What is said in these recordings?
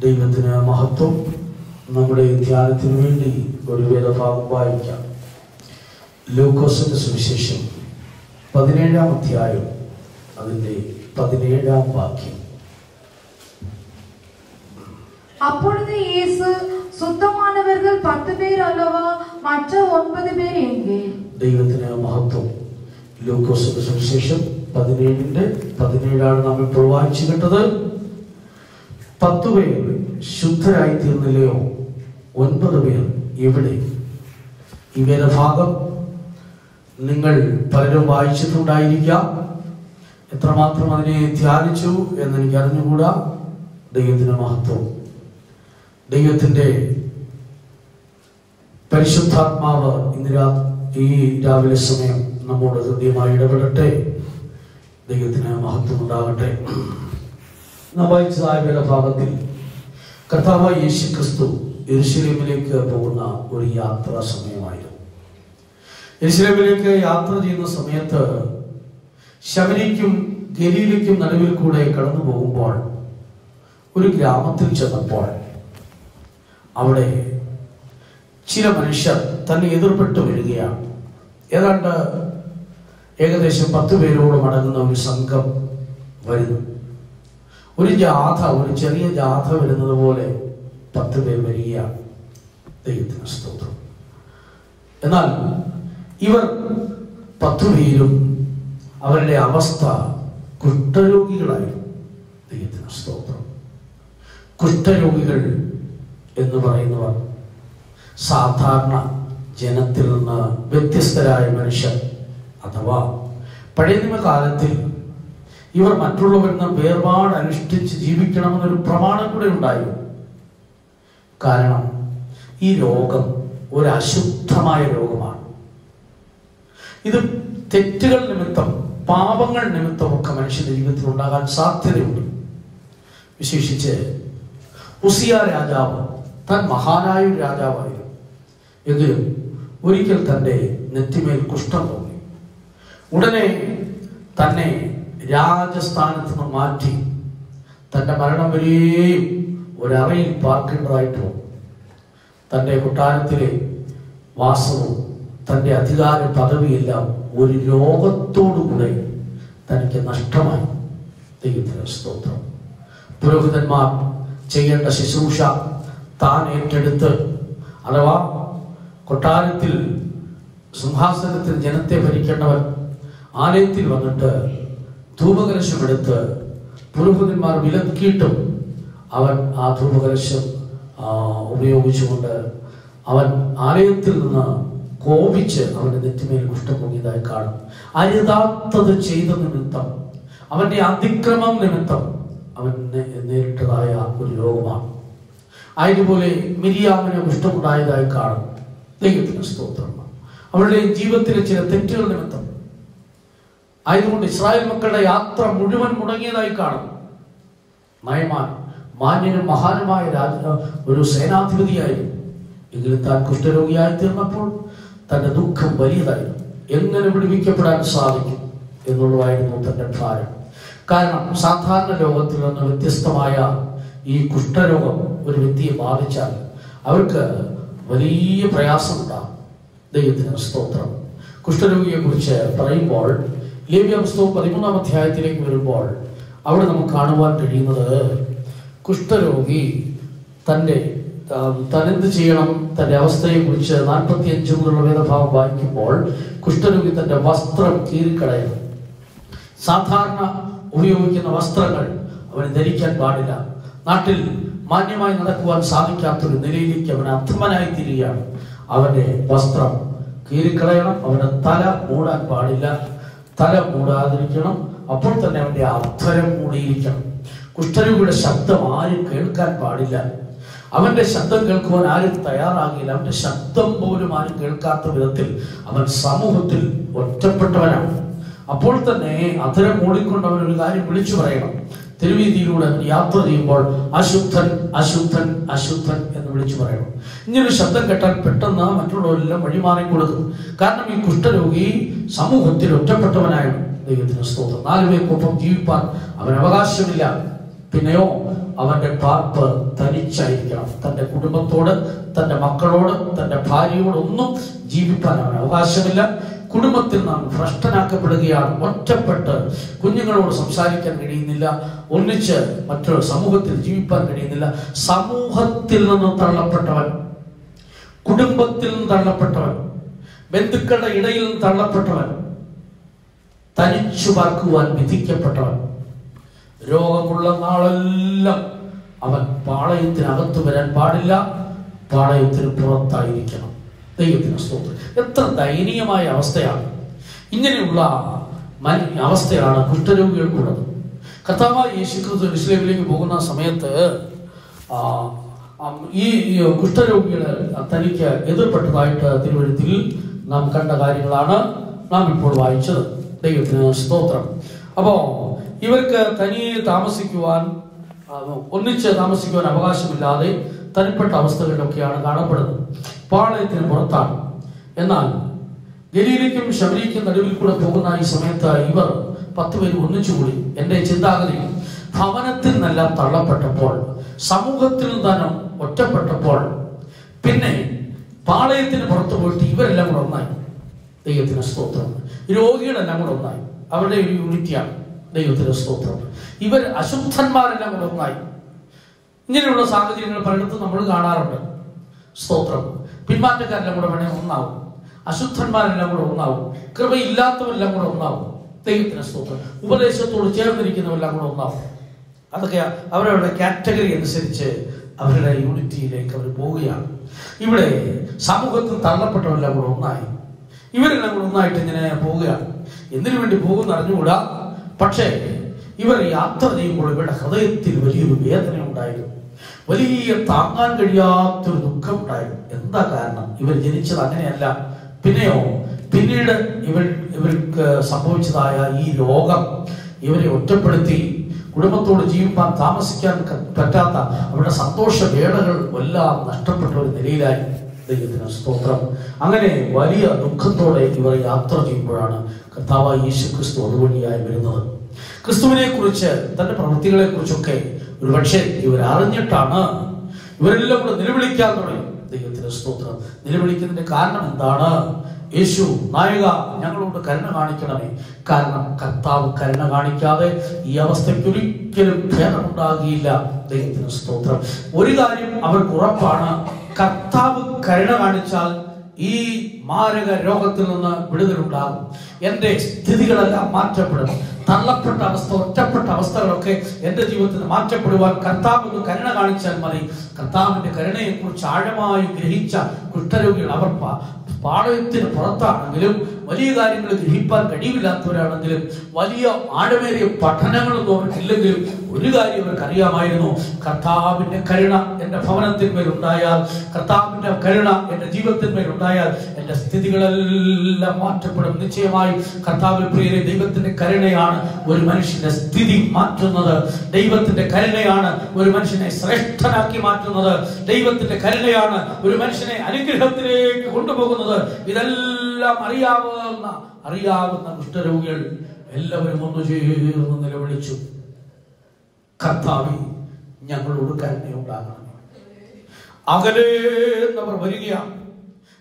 ദൈവത്തിന് മഹത്വം. നമ്മുടെ ധ്യാനത്തിന് വേണ്ടി ഒരു വേദഭാഗം വായിക്കാം. ലൂക്കോസിന്റെ സുവിശേഷം 17-ാം അധ്യായം അതിന്റെ 17-ാം വാക്യം. அப்பொழுது இயேசு சுத்தமானவர்கள் 10 பேர் அல்லவா, மற்ற 9 பேர் எங்கே? ദൈവത്തിന് മഹത്വം. ലൂക്കോസിന്റെ സുവിശേഷം 17-ന്റെ 17 നാം ഇപ്പോൾ വായിച്ചു കേട്ടത്. 10 പേർ ശുദ്ധരായി തീർന്നില്ലയോ? 9 പേർ എവിടെ? ഈ വേദഭാഗം നിങ്ങൾ പലരും വായിച്ചിട്ടുണ്ടായിരിക്കാം. എത്രമാത്രം അതിനെ ധ്യാനിച്ചു എന്നെനിക്ക് അറിഞ്ഞുകൂടാ. ദൈവത്തിന് മഹത്വം. ദൈവത്തിന്റെ പരിശുദ്ധാത്മാവ് ഇന്ന് ഈ രാവിലെ സമയം നമ്മോട് ഹൃദ്യമായി ഇടപെടട്ടെ. ദൈവത്തിന് മഹത്വം ഉണ്ടാകട്ടെ. നാം വായിച്ചതായ വേദഭാഗത്തിൽ കർത്താവായ യേശു ക്രിസ്തു യെരൂശലേമിലേക്ക് പോകുന്ന ഒരു യാത്രാ സമയമായിരുന്നു. യെരൂശലേമിലേക്ക് യാത്ര ചെയ്യുന്ന സമയത്ത് ശമര്യയ്ക്കും ഗലീലയ്ക്കും നടുവിൽ കൂടെ കടന്നു പോകുമ്പോൾ ഒരു ഗ്രാമത്തിൽ ചെന്നപ്പോൾ അവിടെ ചില മനുഷ്യർ തന്നെ എതിർപ്പെട്ട് വരികയാണ്. ഏകദേശം 10 പേരോളം അടങ്ങുന്ന ഒരു സംഘം വരുന്നു. ഒരു ചെറിയ ജാഥ വരുന്നത് പോലെ 10 പേർ വരികയാണ്. ദൈവത്തിന് സ്തോത്രം. എന്നാൽ ഇവർ 10 പേരും അവരുടെ അവസ്ഥ കുഷ്ഠരോഗികളായിരുന്നു. ദൈവത്തിന് സ്തോത്രം. കുഷ്ഠരോഗികൾ എന്ന് പറയുന്നവർ സാധാരണ ജനത്തിൽ നിന്ന് വ്യത്യസ്തരായ മനുഷ്യർ. അഥവാ പഴയ നിയമകാലത്തിൽ ഇവർ മറ്റുള്ളവരിൽ നിന്ന് വേർപാട് അനുഷ്ഠിച്ച് ജീവിക്കണമെന്നൊരു പ്രമാണം കൂടെ ഉണ്ടായിരുന്നു. കാരണം ഈ രോഗം ഒരു അശുദ്ധമായ രോഗമാണ്. ഇത് തെറ്റുകൾ നിമിത്തം, പാപങ്ങൾ നിമിത്തമൊക്കെ മനുഷ്യന്റെ ജീവിതത്തിൽ ഉണ്ടാകാൻ സാധ്യതയുണ്ട്. വിശേഷിച്ച് ഉസിയ രാജാവ് താൻ മഹാനായ ഒരു രാജാവായിരുന്നു. എങ്കിലും ഒരിക്കൽ തൻ്റെ നെറ്റിമേൽ കുഷ്ഠം തോന്നി. ഉടനെ തന്നെ രാജസ്ഥാനത്ത് നിന്ന് മാറ്റി തൻ്റെ മരണം വരെയും ഒരറയിൽ പാർക്കേണ്ടതായിട്ട് വന്നു. തൻ്റെ കൊട്ടാരത്തിലെ വാസവും തൻ്റെ അധികാര പദവിയെല്ലാം ഒരു രോഗത്തോടുകൂടെ തനിക്ക് നഷ്ടമായി. ദൈവത്തിന് സ്തോത്രം. പുരോഹിതന്മാർ ചെയ്യേണ്ട ശുശ്രൂഷ താൻ ഏറ്റെടുത്ത്, അഥവാ കൊട്ടാരത്തിൽ സിംഹാസനത്തിൽ ജനത്തെ ഭരിക്കേണ്ടവൻ ആലയത്തിൽ വന്നിട്ട് ധൂപകലശമെടുത്ത് പുരോഹിതന്മാർ വിലക്കിയിട്ടും അവൻ ആ ധൂപകലശം ഉപയോഗിച്ചുകൊണ്ട് അവൻ ആലയത്തിൽ നിന്ന് കോപിച്ച് അവന്റെ നെറ്റിമേൽ കുഷ്ഠം പൊങ്ങിയതായി കാണും. അരുതാത്തത് ചെയ്ത നിമിത്തം, അവന്റെ അതിക്രമം നിമിത്തം അവൻ നേരിട്ടതായ ഒരു രോഗമാണ്. അതുപോലെ മിരിയാമിന് കുഷ്ഠമുണ്ടായതായി കാണും. ദൈവത്തിന് സ്തോത്രം. അവരുടെ ജീവിതത്തിലെ ചില തെറ്റുകൾ നിമിത്തം ആയതുകൊണ്ട് ഇസ്രായേൽ മക്കളുടെ യാത്ര മുഴുവൻ മുടങ്ങിയതായി കാണും. മാന്യനും മഹാനുമായ ഒരു സേനാധിപതിയായിരുന്നു. എങ്കിലും താൻ കുഷ്ഠരോഗിയായി തീർന്നപ്പോൾ തന്റെ ദുഃഖം വലിയതായിരുന്നു. എങ്ങനെ വിടുവിക്കപ്പെടാൻ സാധിക്കും എന്നുള്ളതായിരുന്നു തന്റെ ഭാരം. കാരണം സാധാരണ രോഗത്തിൽ നിന്ന് വ്യത്യസ്തമായ ഈ കുഷ്ഠരോഗം ഒരു വ്യക്തിയെ ബാധിച്ചാൽ അവർക്ക് വലിയ പ്രയാസമുണ്ടാകും. ദൈവത്തിന് സ്തോത്രം. കുഷ്ഠരോഗിയെ കുറിച്ച് പറയുമ്പോൾ ലേവ്യ പുസ്തകം 13-ാം അധ്യായത്തിലേക്ക് വരുമ്പോൾ അവിടെ നമുക്ക് കാണുവാൻ കഴിയുന്നത്, കുഷ്ഠരോഗി തനെന്ത് ചെയ്യണം, തൻ്റെ അവസ്ഥയെ കുറിച്ച് 45 മുതലുള്ള വേദഭാഗം വായിക്കുമ്പോൾ കുഷ്ഠരോഗി തൻ്റെ വസ്ത്രം കീറിക്കളയണം. സാധാരണ ഉപയോഗിക്കുന്ന വസ്ത്രങ്ങൾ അവന് ധരിക്കാൻ പാടില്ല. നാട്ടിൽ മാന്യമായി നടക്കുവാൻ സാധിക്കാത്തൊരു നിലയിലേക്ക് അവൻ അധമനായി തീരുകയാണ്. അവന്റെ വസ്ത്രം കീറിക്കളയണം. അവന്റെ തല മൂടാൻ പാടില്ല. തല മൂടാതിരിക്കണം. അപ്പോൾ തന്നെ അവന്റെ അധരം മൂടിയിരിക്കണം. കുഷ്ഠരോഗിയുടെ ശബ്ദം ആരും കേൾക്കാൻ പാടില്ല. അവന്റെ ശബ്ദം കേൾക്കുവാൻ ആരും തയ്യാറാകില്ല. അവന്റെ ശബ്ദം പോലും ആരും കേൾക്കാത്ത വിധത്തിൽ അവൻ സമൂഹത്തിൽ ഒറ്റപ്പെട്ടവനാണ്. അപ്പോൾ തന്നെ അധരം മൂടിക്കൊണ്ട് അവൻ ഒരു കാര്യം വിളിച്ചു പറയണം. തെരുവീതിയിലൂടെ യാത്ര ചെയ്യുമ്പോൾ അശുദ്ധൻ അശുദ്ധൻ അശുദ്ധൻ എന്ന് വിളിച്ചു പറയണം. ഇങ്ങനൊരു ശബ്ദം കേട്ടാൽ പെട്ടെന്ന് മറ്റുള്ളവരെല്ലാം വഴിമാറി കൊടുക്കും. കാരണം ഈ കുഷ്ഠരോഗി സമൂഹത്തിൽ ഒറ്റപ്പെട്ടവനായിരുന്നു. ദൈവത്തിന് സ്തോത്രം. 4 പേർക്കൊപ്പം ജീവിപ്പാൻ അവൻ അവകാശമില്ല. പിന്നെയോ അവന്റെ പാർപ്പ് തനിച്ചായിരിക്കണം. തൻ്റെ കുടുംബത്തോട്, തൻ്റെ മക്കളോട്, തൻ്റെ ഭാര്യയോടൊന്നും ജീവിക്കാൻ അവന് അവകാശമില്ല. കുടുംബത്തിൽ നാം ഭ്രഷ്ടനാക്കപ്പെടുകയാണ്. ഒറ്റപ്പെട്ട് കുഞ്ഞുങ്ങളോട് സംസാരിക്കാൻ കഴിയുന്നില്ല. ഒന്നിച്ച് മറ്റൊരു സമൂഹത്തിൽ ജീവിക്കാൻ കഴിയുന്നില്ല. സമൂഹത്തിൽ നിന്ന് തള്ളപ്പെട്ടവൻ, കുടുംബത്തിൽ നിന്ന് തള്ളപ്പെട്ടവൻ, ബന്ധുക്കളുടെ ഇടയിൽ നിന്ന് തള്ളപ്പെട്ടവൻ, തനിച്ചു പാർക്കുവാൻ വിധിക്കപ്പെട്ടവൻ, രോഗമുള്ള നാളെല്ലാം അവൻ പാളയത്തിനകത്ത് വരാൻ പാടില്ല, പാളയത്തിന് പുറത്തായിരിക്കണം. ദൈവത്തിന് സ്തോത്രം. എത്ര ദയനീയമായ അവസ്ഥയാണ്! ഇങ്ങനെയുള്ള അവസ്ഥയാണ് കുഷ്ഠരോഗികൾക്കുള്ളത്. കർത്താവായ യേശുക്രിസ്തു യെരൂശലേമിലേക്ക് പോകുന്ന സമയത്ത് ഈ കുഷ്ഠരോഗികൾ തനിക്ക് എതിർപ്പെട്ടതായിട്ട് തിരുവഴുത്തിൽ നാം കണ്ട കാര്യങ്ങളാണ് നാം ഇപ്പോൾ വായിച്ചത്. ദൈവത്തിന് സ്തോത്രം. അപ്പോൾ ഇവർക്ക് തനിയെ താമസിക്കുവാൻ, ഒന്നിച്ച് താമസിക്കുവാൻ അവകാശമില്ലാതെ തനിപ്പെട്ട അവസ്ഥകളിലൊക്കെയാണ് കാണപ്പെടുന്നത്. പാളയത്തിന് പുറത്താണ്. എന്നാൽ ഗലീലയ്ക്കും ശമരിക്കും നടുവിൽ കൂടെ പോകുന്ന ഈ സമയത്ത് ഇവർ 10 പേര് ഒന്നിച്ചുകൂടി. എൻ്റെ ചിന്താഗതിയിൽ ഭവനത്തിൽ നിന്നെല്ലാം തള്ളപ്പെട്ടപ്പോൾ, സമൂഹത്തിൽ നിന്നും ഒറ്റപ്പെട്ടപ്പോൾ, പിന്നെ പാളയത്തിന് പുറത്തു പോയിട്ട് ഇവരെല്ലാം കൂടെ ഒന്നായി. ദൈവത്തിന് സ്തോത്രം. രോഗികളെല്ലാം കൂടെ ഒന്നായി. അവരുടെ ഒരു യൂണിറ്റിയാണ്. ദൈവത്തിന് സ്തോത്രം. ഇവർ അശുദ്ധന്മാരെല്ലാം കൂടെ ഒന്നായി. ഇങ്ങനെയുള്ള സാഹചര്യങ്ങൾ പലയിടത്തും നമ്മൾ കാണാറുണ്ട്. സ്തോത്രം. പിന്മാറ്റക്കാരെല്ലാം കൂടെ വേണേൽ ഒന്നാവും. അശുദ്ധന്മാരെല്ലാം കൂടെ ഒന്നാവും. കൃപയില്ലാത്തവരെല്ലാം കൂടെ ഒന്നാവും. ദൈവത്തിന് സ്തോത്രം. ഉപദേശത്തോട് ചേർന്നിരിക്കുന്നവരെല്ലാം കൂടെ ഒന്നാവും. അതൊക്കെ അവരവരുടെ കാറ്റഗറി അനുസരിച്ച് അവരുടെ യൂണിറ്റിയിലേക്ക് അവർ പോവുകയാണ്. ഇവിടെ സമൂഹത്തിൽ തള്ളപ്പെട്ടവരെല്ലാം കൂടെ ഒന്നായി. ഇവരെല്ലാം കൂടെ ഒന്നായിട്ട് ഇങ്ങനെ പോവുകയാണ്. എന്തിനു വേണ്ടി പോകുമെന്ന് അറിഞ്ഞുകൂടാ. പക്ഷേ ഇവർ യാത്ര ചെയ്യുമ്പോൾ ഇവരുടെ ഹൃദയത്തിൽ വലിയൊരു വേദന ഉണ്ടായിരുന്നു. വലിയ താങ്ങാൻ കഴിയാത്തൊരു ദുഃഖം ഉണ്ടായിരുന്നു. എന്താ കാരണം? ഇവർ ജനിച്ചത് അങ്ങനെയല്ല. പിന്നീട് ഇവർക്ക് സംഭവിച്ചതായ ഈ രോഗം ഇവരെ ഒറ്റപ്പെടുത്തി. കുടുംബത്തോട് ജീവിക്കാൻ, താമസിക്കാൻ പറ്റാത്ത അവരുടെ സന്തോഷ വേളകൾ എല്ലാം നഷ്ടപ്പെട്ട ഒരു നിലയിലായി. ദൈവത്തിന് സ്തോത്രം. അങ്ങനെ വലിയ ദുഃഖത്തോടെ ഇവർ യാത്ര ചെയ്യുമ്പോഴാണ് കർത്താവായ യേശുക്രിസ്തു അതുവഴിയായി വരുന്നത്. ക്രിസ്തുവിനെ കുറിച്ച്, തന്റെ പ്രവൃത്തികളെ കുറിച്ചൊക്കെ ഒരുപക്ഷെ ഇവർ അറിഞ്ഞിട്ടാണ് ഇവരെല്ലാം കൂടെ നിലവിളിക്കാൻ തുടങ്ങി. ദൈവത്തിന് സ്തോത്രം. നിലവിളിക്കുന്നതിന്റെ കാരണം എന്താണ്? യേശു നായക, ഞങ്ങളോട് കരുണ കാണിക്കണമേ. കാരണം കർത്താവ് കരുണ കാണിക്കാതെ ഈ അവസ്ഥയ്ക്ക് ഒരിക്കലും ഭേദമുണ്ടാകില്ല. ദൈവത്തിന് സ്തോത്രം. ഒരു കാര്യം അവർക്ക് ഉറപ്പാണ്, കർത്താവ് കരുണ കാണിച്ചാൽ ഈ മാരക രോഗത്തിൽ നിന്ന് വിടുതലുണ്ടാകും. എൻ്റെ സ്ഥിതികളെല്ലാം മാറ്റപ്പെടും. തള്ളപ്പെട്ട അവസ്ഥ, ഒറ്റപ്പെട്ട അവസ്ഥകളൊക്കെ എൻ്റെ ജീവിതത്തിൽ മാറ്റപ്പെടുവാൻ കർത്താവ് കരുണ കാണിച്ചാൽ മതി. കർത്താവിന്റെ കരുണയെ കുറിച്ച് ആഴമായി ഗ്രഹിച്ച കുഷ്ഠരോഗികൾ അവർ പാളയത്തിന് പുറത്താണെങ്കിലും, വലിയ കാര്യങ്ങൾ ഗ്രഹിക്കാൻ കഴിവില്ലാത്തവരാണെങ്കിലും, വലിയ ആഴമേറിയ പഠനങ്ങളൊന്നും അവർക്കില്ലെങ്കിലും ഒരു കാര്യം അവർക്ക് അറിയാമായിരുന്നു: കർത്താവിന്റെ കരുണ എൻ്റെ ഭവനത്തിന്മേൽ ഉണ്ടായാൽ, കർത്താവിന്റെ കരുണ എൻ്റെ ജീവിതത്തിന്മേൽ ഉണ്ടായാൽ എൻ്റെ സ്ഥിതികളെല്ലാം മാറ്റപ്പെടും. നിശ്ചയമായി കർത്താവിൽ പ്രിയരെ, ദൈവത്തിന്റെ കരുണയാണ് ഒരു മനുഷ്യന്റെ സ്ഥിതി മാറ്റുന്നത്. ദൈവത്തിന്റെ കരുണയാണ് ഒരു മനുഷ്യനെ ശ്രേഷ്ഠനാക്കി മാറ്റുന്നത്. ദൈവത്തിന്റെ കരുണയാണ് ഒരു മനുഷ്യനെ അനുഗ്രഹത്തിലേക്ക് കൊണ്ടുപോകുന്നത്. ഇതെല്ലാം അറിയാവുന്ന കുഷ്ഠരോഗികൾ എല്ലാവരും ഒന്നു ചേർന്ന് നിലവിളിച്ചു: കർത്താവേ, ഞങ്ങളോട് കരുണയുണ്ടാകണം. അകലേന്നവർ വരികയാണ്.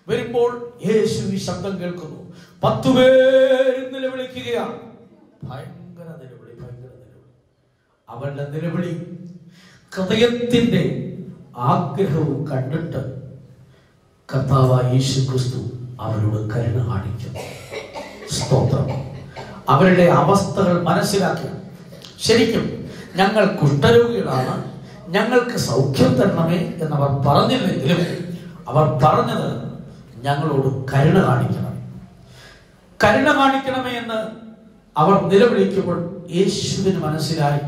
വരുമ്പോൾ യേശു ഈ ശബ്ദം കേൾക്കുന്നു. 10 പേര് നിലവിളിക്കുകയാണ്. ഭയങ്കര നിലവിളി. അവരുടെ നിലവിളി ഹൃദയത്തിന്റെ ആഗ്രഹവും കണ്ടിട്ട് കർത്താവായ യേശുക്രിസ്തു അവരോട് കരുണ കാണിക്കും. സ്തോത്രം. അവരുടെ അവസ്ഥകൾ മനസ്സിലാക്കി. ശരിക്കും ഞങ്ങൾ കുഷ്ഠരോഗികളാണ്, ഞങ്ങൾക്ക് സൗഖ്യം തരണമേ എന്നവർ പറഞ്ഞില്ലെങ്കിലും അവർ പറഞ്ഞത് ഞങ്ങളോട് കരുണ കാണിക്കണം. കരുണ കാണിക്കണമേ എന്ന് അവർ നിലവിളിക്കുമ്പോൾ യേശുവിന് മനസ്സിലായി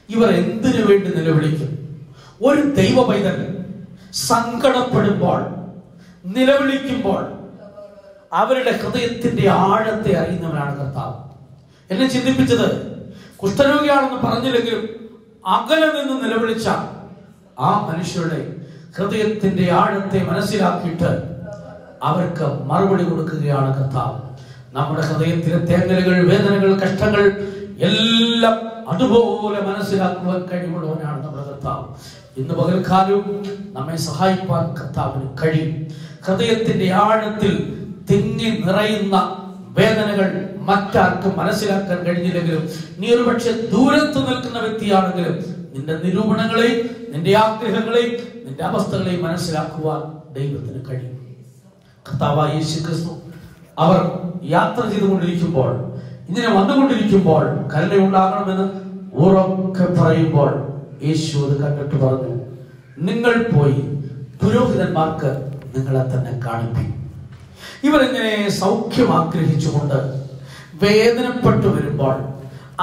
ഇവർ എന്തിനു വേണ്ടി നിലവിളിക്കും. ഒരു ദൈവ പൈതൽ സങ്കടപ്പെടുമ്പോൾ, നിലവിളിക്കുമ്പോൾ അവരുടെ ഹൃദയത്തിന്റെ ആഴത്തെ അറിയുന്നവനാണ് കർത്താവ്. എന്നെ ചിന്തിപ്പിച്ചത്, കുഷ്ഠരോഗിയാണെന്ന് പറഞ്ഞില്ലെങ്കിലും അകലെ നിന്ന് നിലവിളിച്ച ആ മനുഷ്യരുടെ ഹൃദയത്തിന്റെ ആഴത്തെ മനസ്സിലാക്കിയിട്ട് അവർക്ക് മറുപടി കൊടുക്കുകയാണ് കർത്താവ്. നമ്മുടെ ഹൃദയത്തിലെ തേങ്ങലുകൾ, വേദനകൾ, കഷ്ടങ്ങൾ എല്ലാം അതുപോലെ മനസ്സിലാക്കുവാൻ കഴിവുള്ളവനാണ് നമ്മുടെ കർത്താവ്. ഇന്ന് പകൽക്കാലവും നമ്മെ സഹായിപ്പാൻ കർത്താവിന് കഴിയും. ഹൃദയത്തിന്റെ ആഴത്തിൽ തിങ്ങി നിറയുന്ന വേദനകൾ മറ്റാർക്കും മനസ്സിലാക്കാൻ കഴിഞ്ഞില്ലെങ്കിലും, നീ ഒരുപക്ഷെ ദൂരത്ത് നിൽക്കുന്ന വ്യക്തിയാണെങ്കിലും, നിന്റെ നിരൂപണങ്ങളെയും നിന്റെ ആഗ്രഹങ്ങളെയും നിന്റെ അവസ്ഥകളെയും മനസ്സിലാക്കുവാൻ ദൈവത്തിന് കഴിയും. കർത്താവായ യേശു ക്രിസ്തു അവർ യാത്ര ചെയ്തുകൊണ്ടിരിക്കുമ്പോൾ, ഇങ്ങനെ വന്നുകൊണ്ടിരിക്കുമ്പോൾ കരുണയുണ്ടാകണമെന്ന് ഉറക്കെ പറയുമ്പോൾ യേശു അത് കണ്ടിട്ട് പറഞ്ഞു, നിങ്ങൾ പോയി പുരോഹിതന്മാർക്ക് നിങ്ങളെ തന്നെ കാണിപ്പിക്കും. ഇവരിങ്ങനെ സൗഖ്യം ആഗ്രഹിച്ചുകൊണ്ട് വേദനപ്പെട്ടു വരുമ്പോൾ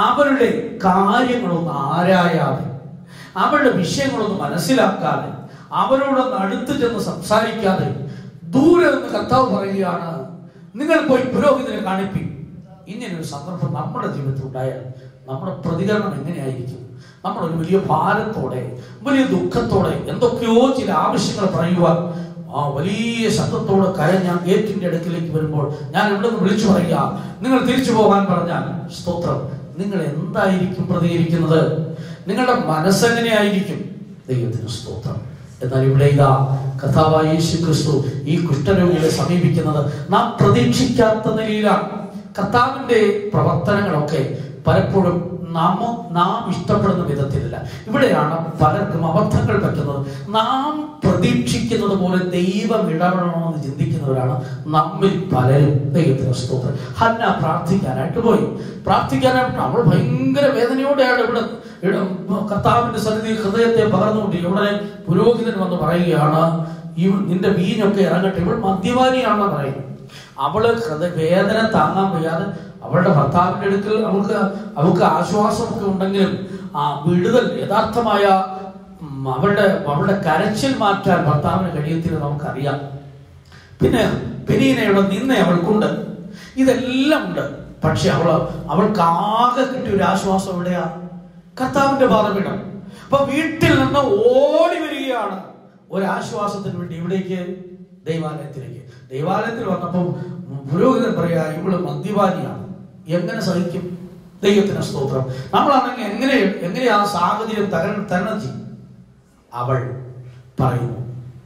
അവരുടെ കാര്യങ്ങളൊന്നും ആരായാതെ, അവരുടെ വിഷയങ്ങളൊന്നും മനസ്സിലാക്കാതെ, അവരോടൊന്ന് അടുത്ത് ചെന്ന് സംസാരിക്കാതെ ദൂരെ നിന്ന് കർത്താവ് പറയുകയാണ്, നിങ്ങൾ പോയി പുരോഹിതനെ കാണിപ്പിക്കും. ഇങ്ങനൊരു സന്ദർഭം നമ്മുടെ ജീവിതത്തിൽ ഉണ്ടായാൽ നമ്മുടെ പ്രതികരണം എങ്ങനെയായിരിക്കും? നമ്മളൊരു വലിയ ഭാരത്തോടെ, വലിയ ദുഃഖത്തോടെ, എന്തൊക്കെയോ ചില ആവശ്യങ്ങൾ പറയുവാൻ വലിയ ശബ്ദത്തോടെ കരഞ്ഞ ഗേറ്റിന്റെ അടുക്കിലേക്ക് വരുമ്പോൾ ഞാൻ ഇവിടെ നിന്ന് വിളിച്ചു പറയുക, നിങ്ങൾ തിരിച്ചു പോകാൻ പറഞ്ഞാൽ സ്തോത്രം, നിങ്ങൾ എന്തായിരിക്കും പ്രതികരിക്കുന്നത്? നിങ്ങളുടെ മനസ്സെങ്ങനെയായിരിക്കും? ദൈവത്തിന് സ്തോത്രം. എന്നാൽ ഇവിടെ ഇതാ കർത്താവായ യേശു ക്രിസ്തു ഈ കുഷ്ഠരോഗികളെ സമീപിക്കുന്നത് നാം പ്രതീക്ഷിക്കാത്ത നിലയിലാണ്. കർത്താവിന്റെ പ്രവർത്തനങ്ങളൊക്കെ പലപ്പോഴും നാം ഇഷ്ടപ്പെടുന്ന വിധത്തിലല്ല. ഇവിടെയാണ് പലർക്കും അബദ്ധങ്ങൾ പറ്റുന്നത്. നാം പ്രതീക്ഷിക്കുന്നത് പോലെ ദൈവം ഇടപെടണമെന്ന് ചിന്തിക്കുന്നവരാണ് നമ്മിൽ പലരും. ദൈവത്തിന് സ്തോത്രം. ഹന്ന പ്രാർത്ഥിക്കാനായിട്ട് പോയി. അവൾ ഭയങ്കര വേദനയോടെയാണ് ഇവിടെ കർത്താവിന്റെ സന്നിധിയിൽ ഹൃദയത്തെ പകർന്നുകൊണ്ടിരിക്കും. ഉടനെ പുരോഹിതൻ വന്ന് പറയുകയാണ്, നിന്റെ വീഞ്ഞൊക്കെ ഇറങ്ങട്ടെ. ഇവൾ മദ്യപാനിയാണെന്ന് പറയുന്നത്. അവള് വേദന താങ്ങാൻ വയ്യാതെ അവളുടെ ഭർത്താവിന്റെ അടുക്കൽ അവൾക്ക് ആശ്വാസമൊക്കെ ഉണ്ടെങ്കിലും ആ വിടുതൽ യഥാർത്ഥമായ അവളുടെ കരച്ചിൽ മാറ്റാൻ ഭർത്താവിന് കഴിയത്തില്ല, നമുക്കറിയാം. പിന്നെ പെനീനയുടെ നിന്ന അവൾക്കുണ്ട്, ഇതെല്ലാം ഉണ്ട്. പക്ഷെ അവൾക്ക് ആകെ കിട്ടിയ ഒരു ആശ്വാസം എവിടെയാ? കർത്താവിന്റെ പാദപീഠം. അപ്പൊ വീട്ടിൽ നിന്ന് ഓടി വരികയാണ് ഒരാശ്വാസത്തിന് വേണ്ടി. ഇവിടേക്ക് ദൈവാലയത്തിൽ വന്നപ്പോൾ പുരോഹിതൻ പറയാ, ഇവള് മദ്യപാനിയാണ്. എങ്ങനെ സഹിക്കും? ദൈവത്തിന് സ്തോത്രം. നമ്മളാണെങ്കിൽ എങ്ങനെ ആ സാഹചര്യം തരണം ചെയ്യും? അവൾ പറയുന്നു,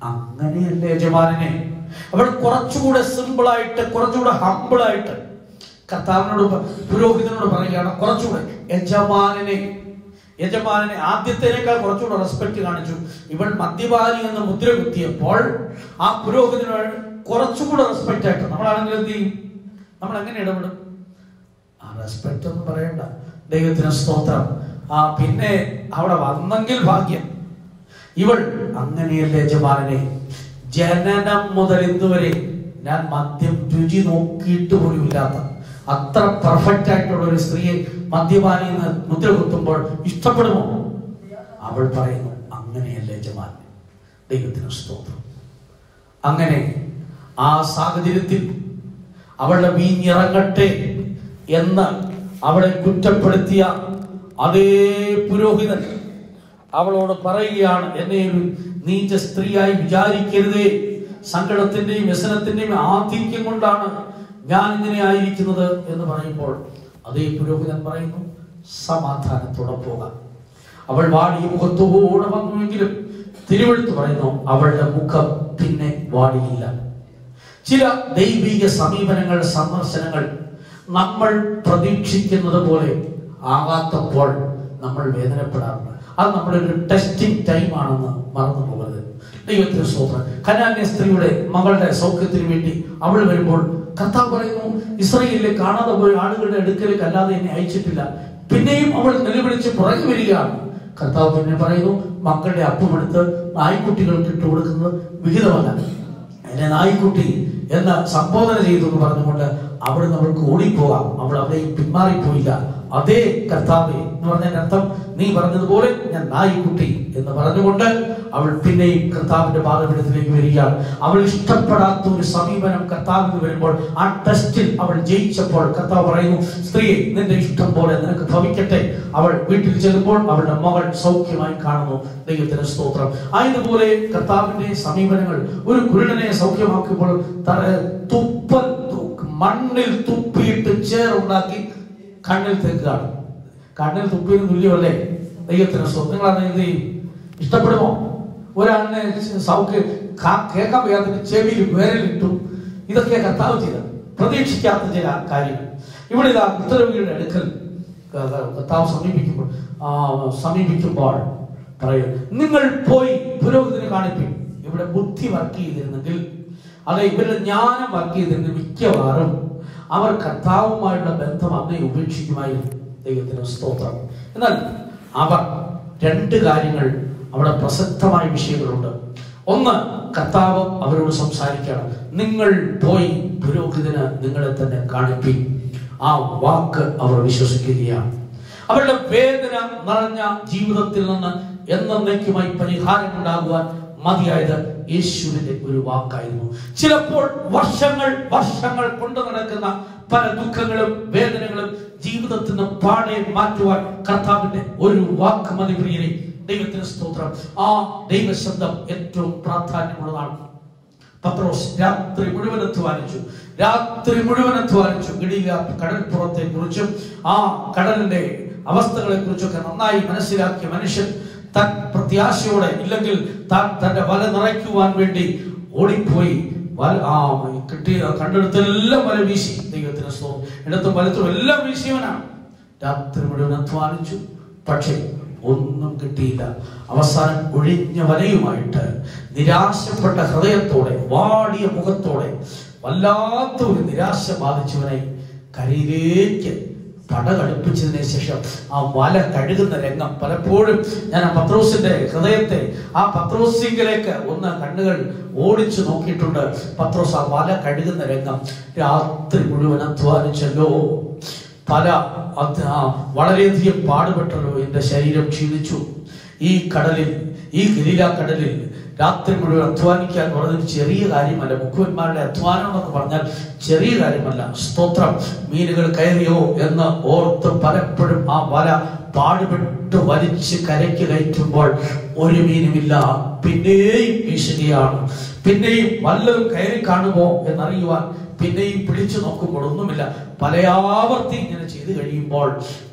അങ്ങനെയല്ലേ യജമാനനെ. അവൾ കുറച്ചുകൂടെ സിമ്പിളായിട്ട്, കുറച്ചുകൂടെ ഹമ്പിളായിട്ട് കർത്താവിനോട് പുരോഹിതനോട് പറയുകയാണ്, കുറച്ചുകൂടെ യജമാനനെ ആദ്യത്തേനേക്കാൾ കുറച്ചുകൂടെ റെസ്പെക്ട് കാണിച്ചു. ഇവൾ മദ്യപാനി എന്ന് മുദ്ര കുത്തിയപ്പോൾ ആ പുരോഹിതനോട് കുറച്ചുകൂടെ റെസ്പെക്ട് ആയിട്ട്. നമ്മളാണെങ്കിൽ എന്ത് ചെയ്യും? നമ്മൾ എങ്ങനെ ഇടപെടും? ആ റെസ്പെക്ട് ഒന്നും പറയണ്ട. ദൈവത്തിന് സ്തോത്രം. പിന്നെ അവിടെ വന്നെങ്കിൽ ഭാഗ്യം. ഇവൾ അങ്ങനെയല്ലേ യജമാനനെ, ജനനം മുതൽ ഇന്നുവരെ ഞാൻ മദ്യം രുചി നോക്കിയിട്ട് പോലും ഇല്ലാത്ത അത്ര പെർഫെക്റ്റ് ആയിട്ടുള്ള ഒരു സ്ത്രീയെ മദ്യപാനി എന്ന് മുദ്ര കുത്തുമ്പോൾ ഇഷ്ടപ്പെടുമോ? അവൾ പറയുന്നു, അങ്ങനെയല്ലേ യജമാനൻ. ദൈവത്തിന് സ്തോത്രം. അങ്ങനെ ആ സാഹചര്യത്തിൽ അവളുടെ വീഞ്ഞിറങ്ങട്ടെ എന്ന് അവളെ കുറ്റപ്പെടുത്തിയ അതേ പുരോഹിതൻ അവളോട് പറയുകയാണ്, എന്നെ ഒരു നീച സ്ത്രീയായി വിചാരിക്കരുതേ. സങ്കടത്തിന്റെയും വ്യസനത്തിന്റെയും ആധിക്യം കൊണ്ടാണ് ഞാൻ ഇങ്ങനെ ആയിരിക്കുന്നത് എന്ന് പറയുമ്പോൾ അതേ പുരോഹിതൻ പറയുന്നു, സമാധാനത്തോടെ പോകാം. അവൾ വാടിയ മുഖത്തോടെ വന്നുവെങ്കിലും തിരുവെടുത്ത് പറയുന്നു, അവളുടെ മുഖം പിന്നെ വാടിയില്ല. ചില ദൈവിക സമീപനങ്ങൾ, സന്ദർശനങ്ങൾ നമ്മൾ പ്രതീക്ഷിക്കുന്നത് പോലെ ആകാത്തപ്പോൾ നമ്മൾ വേദനപ്പെടാറുണ്ട്. അത് നമ്മുടെ ഒരു ടെസ്റ്റിംഗ് ടൈം ആണെന്ന് മറന്നു പോകരുത്. ദൈവത്തിന് സ്തോത്രം. കനാന്യ സ്ത്രീയുടെ മകളുടെ സൗഖ്യത്തിന് വേണ്ടി അവൾ വരുമ്പോൾ കർത്താവ് പറയുന്നു, ഇസ്രായേലിലെ കാണാതെ പോയ ആളുകളുടെ അടുക്കലേക്ക് അല്ലാതെ എന്നെ അയച്ചിട്ടില്ല. പിന്നെയും അവൾ നിലവിളിച്ച് പുറകെ വരികയാണ്. കർത്താവ് പിന്നെ പറയുന്നു, മക്കളുടെ അപ്പമെടുത്ത് നായ്ക്കുട്ടികൾക്ക് ഇട്ട് കൊടുക്കുന്നത് വിഹിതമല്ല, എന്നെ നായ്ക്കുട്ടി എന്ന് സംബോധന ചെയ്തു എന്ന് പറഞ്ഞുകൊണ്ട് അവിടുന്ന് അവൾക്ക് ഓടിപ്പോകാം. അവൾ അവിടെയും പിന്മാറിപ്പോയില്ല. അതേ കർത്താവേ എന്ന് പറഞ്ഞതിന്റെ അർത്ഥം, നീ പറഞ്ഞതുപോലെ ഞാൻ നായ്ക്കുട്ടി എന്ന് പറഞ്ഞുകൊണ്ട് അവൾ പിന്നെയും കർത്താവിന്റെ പാദപീഠത്തിലേക്ക് വരികയാണ്. അവൾ ഇഷ്ടപ്പെടാത്ത ഒരു സമീപനം കർത്താവിന് വരുമ്പോൾ ആ ടെസ്റ്റിൽ അവൾ ജയിച്ചപ്പോൾ കർത്താവ് പറയുന്നു, സ്ത്രീയെ നിന്റെ ഇഷ്ടം പോലെ നിനക്ക് ഭവിക്കട്ടെ. അവൾ വീട്ടിൽ ചെല്ലുമ്പോൾ അവളുടെ മകൾ സൗഖ്യമായി കാണുന്നു. ദൈവത്തിന് സ്തോത്രം. ആയതുപോലെ കർത്താവിന്റെ സമീപനങ്ങൾ, ഒരു കുരുടനെ സൗഖ്യമാക്കുമ്പോൾ മണ്ണിൽ തുപ്പിയിട്ട് ചേറുണ്ടാക്കി കണ്ണിൽ തേക്കുകയാണ്. കണ്ണിൽ തുപ്പിന് തുല്യമല്ലേ ദൈവത്തിന് സ്വന്തം. നിങ്ങളത് എന്ത് ചെയ്യും? ഇഷ്ടപ്പെടുമോ? ഒരാളിനെ കേൾക്കാൻ വയ്യാത്ത ചെവിയിൽ വിരലിട്ടു. ഇതൊക്കെ കർത്താവ് ചെയ്ത പ്രതീക്ഷിക്കാത്ത ചില കാര്യങ്ങൾ. ഇവിടെ ഇതാ കുഷ്ഠരോഗിയുടെ അടുക്കൽ കർത്താവ് സമീപിക്കുമ്പോൾ പറയും, നിങ്ങൾ പോയി പുരോഹിതനെ കാണിപ്പിക്കും. ഇവിടെ ബുദ്ധി വർക്ക് ചെയ്തിരുന്നെങ്കിൽ, അല്ലെ ഇവരുടെ ജ്ഞാനം വർക്ക് ചെയ്തിരുന്നെങ്കിൽ മിക്കവാറും അവർ കർത്താവുമായുള്ള ബന്ധം അന്നേ ഉപേക്ഷിക്കുമായിരുന്നു. ദൈവത്തിന് സ്തോത്രം. എന്നാൽ അവർ രണ്ട് കാര്യങ്ങൾ, അവിടെ പ്രസക്തമായ വിഷയങ്ങളുണ്ട്. ഒന്ന്, കർത്താവ് അവരോട് സംസാരിക്കണം, നിങ്ങൾ പോയി പുരോഹിതന് നിങ്ങളെ തന്നെ കാണിപ്പിൻ. ആ വാക്ക് അവർ വിശ്വസിക്കുകയാണ്. അവരുടെ വേദന നിറഞ്ഞ ജീവിതത്തിൽ നിന്ന് എന്നേക്കുമായി പരിഹാരം ഉണ്ടാകുവാൻ മതിയായത് യേശുവിന്റെ ഒരു വാക്കായിരുന്നു. ചിലപ്പോൾ വർഷങ്ങൾ കൊണ്ടു നടക്കുന്ന പല ദുഃഖങ്ങളും വേദനകളും ജീവിതത്തിൽ നിന്ന് പാടെ മാറ്റുവാൻ കർത്താവിന്റെ ഒരു വാക്ക് മതി പ്രിയരെ. ദൈവത്തിന് സ്തോത്രം. ആ ദൈവശബ്ദം ഏറ്റവും പ്രാധാന്യമുള്ളതാണ്. പത്രോസ് രാത്രി മുഴുവൻ അധ്വാനിച്ചു. ഗലീല കടൽപ്പുറത്തെ കുറിച്ചും ആ കടലിന്റെ അവസ്ഥകളെ കുറിച്ചൊക്കെ നന്നായി മനസ്സിലാക്കിയ മനുഷ്യൻ താൻ പ്രത്യാശയോടെ, ഇല്ലെങ്കിൽ താൻ തന്റെ വല നിറയ്ക്കുവാൻ വേണ്ടി ഓടിപ്പോയി കിട്ടിയ കണ്ടെടുത്തെല്ലാം വല വീശി. ദൈവത്തിന് സ്തോത്രം. ഇടത്തും വലത്തും എല്ലാം വീശിയവനാണ്. രാത്രി മുഴുവൻ അധ്വാനിച്ചു, പക്ഷേ ഒന്നും കിട്ടിയില്ല. അവസാനം ഒഴിഞ്ഞ വലയുമായിട്ട് നിരാശപ്പെട്ട ഹൃദയത്തോടെ, വാടിയ മുഖത്തോടെ, വല്ലാത്ത ഒരു നിരാശ ബാധിച്ചവനെ കരയിലേക്ക് പടകടുപ്പിച്ചതിന് ശേഷം ആ വല കഴുകുന്ന രംഗം പലപ്പോഴും ഞാൻ ആ പത്രോസിന്റെ ഹൃദയത്തെ, ആ പത്രോസിലേക്ക് ഒന്ന് കണ്ണുകൾ ഓടിച്ചു നോക്കിയിട്ടുണ്ട്. പത്രോസ് ആ വല കഴുകുന്ന രംഗം. രാത്രി മുഴുവൻ അധ്വാനിച്ചല്ലോ, വളരെയധികം പാടുപെട്ടല്ലോ, എന്റെ ശരീരം ക്ഷീണിച്ചു. ഈ കടലിൽ, ഈ ഗലീല കടലിൽ രാത്രി മുഴുവൻ അധ്വാനിക്കാൻ പറഞ്ഞൊരു ചെറിയ കാര്യമല്ല. മുഖ്യന്മാരുടെ അധ്വാനം എന്നൊക്കെ പറഞ്ഞാൽ ചെറിയ കാര്യമല്ല. സ്തോത്രം. മീനുകൾ കയറിയോ എന്ന് ഓർത്ത് പലപ്പോഴും ആ വല പാടുപെട്ട് വലിച്ച് കരയ്ക്ക് കയറ്റുമ്പോൾ ഒരു മീനുമില്ല. പിന്നെയും വീശുകയാണ്. പിന്നെയും വല്ലതും കയറി കാണുമോ എന്നറിയുവാൻ പിന്നെയും പിടിച്ചു നോക്കുമ്പോൾ ഒന്നുമില്ല. പല ആവർത്തി ഇങ്ങനെ ചെയ്തു കഴിയുമ്പോൾ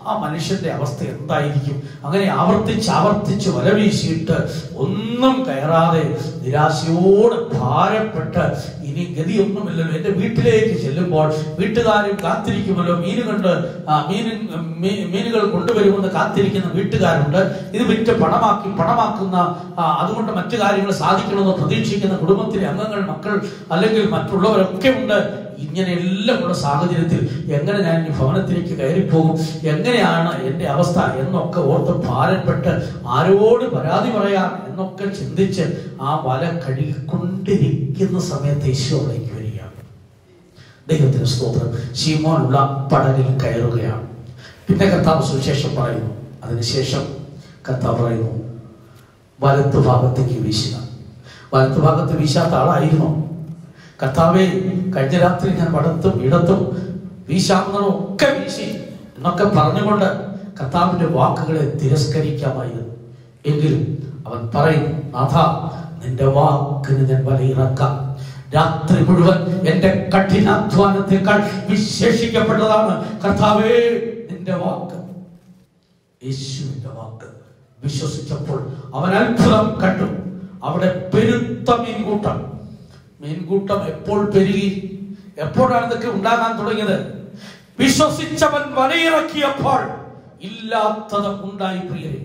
ആ മനുഷ്യന്റെ അവസ്ഥ എന്തായിരിക്കും? അങ്ങനെ ആവർത്തിച്ച് വല വീശിയിട്ട് ഒന്നും കയറാതെ നിരാശയോടെ ഭാരപ്പെട്ട് ഇനി ഗതിയൊന്നുമില്ലല്ലോ, എന്റെ വീട്ടിലേക്ക് ചെല്ലുമ്പോൾ വീട്ടുകാരും കാത്തിരിക്കുമല്ലോ, മീനുകൾ കൊണ്ടുവരുമെന്ന് കാത്തിരിക്കുന്ന വീട്ടുകാരുണ്ട്. ഇത് വിറ്റ് പണമാക്കുന്ന അതുകൊണ്ട് മറ്റു കാര്യങ്ങൾ സാധിക്കണമെന്ന് പ്രതീക്ഷിക്കുന്ന കുടുംബത്തിലെ അംഗങ്ങൾ, മക്കൾ അല്ലെങ്കിൽ മറ്റുള്ളവരൊക്കെ ഉണ്ട്. ഇങ്ങനെയെല്ലാം ഉള്ള സാഹചര്യത്തിൽ എങ്ങനെ ഞാൻ ഈ ഭവനത്തിലേക്ക് കയറിപ്പോകും, എങ്ങനെയാണ് എൻ്റെ അവസ്ഥ എന്നൊക്കെ ഓർത്ത് ഭാരപ്പെട്ട് ആരോട് പരാതി പറയാം എന്നൊക്കെ ചിന്തിച്ച് ആ വല കഴുകിക്കൊണ്ടിരിക്കുന്ന സമയത്ത് യേശു അവിടേക്ക് വരികയാണ്. ദൈവത്തിന് സ്തോത്രം. ശീമോനുള്ള പടകിൽ കയറുകയാണ്. പിന്നെ കർത്താവ് സുവിശേഷം പറയുന്നു. അതിനുശേഷം കർത്താവ് പറയുന്നു, വലത്ത് ഭാഗത്തേക്ക് വീശുക. വലത്ത് ഭാഗത്ത് വീശാത്ത ആളായിരുന്നു. കർത്താവേ, കഴിഞ്ഞ രാത്രി ഞാൻ വടത്തും ഇടത്തും വീശാവുന്നതൊക്കെ വീശി എന്നൊക്കെ പറഞ്ഞുകൊണ്ട് കർത്താവിന്റെ വാക്കുകളെ തിരസ്കരിക്കാമായിരുന്നു. എങ്കിലും അവൻ പറയും, നാഥാ, നിന്റെ വാക്കിന് ഞാൻ വലയിറക്കാം. രാത്രി മുഴുവൻ എന്റെ കഠിനാധ്വാനത്തെക്കാൾ വിശേഷിക്കപ്പെട്ടതാണ് കർത്താവേ നിന്റെ വാക്ക്. യേശുവിന്റെ വാക്ക് വിശ്വസിച്ചപ്പോൾ അവൻ അത്ഭുതം കണ്ടു. അവിടെ പെരുത്ത മീൻകൂട്ടം എപ്പോൾ പെരുകി? എപ്പോഴാണ് ഇതൊക്കെ ഉണ്ടാകാൻ തുടങ്ങിയത്? വിശ്വസിച്ചവൻ വലയിറക്കിയപ്പോൾ ഇല്ലാത്തത് ഉണ്ടായി. പ്രിയരെ,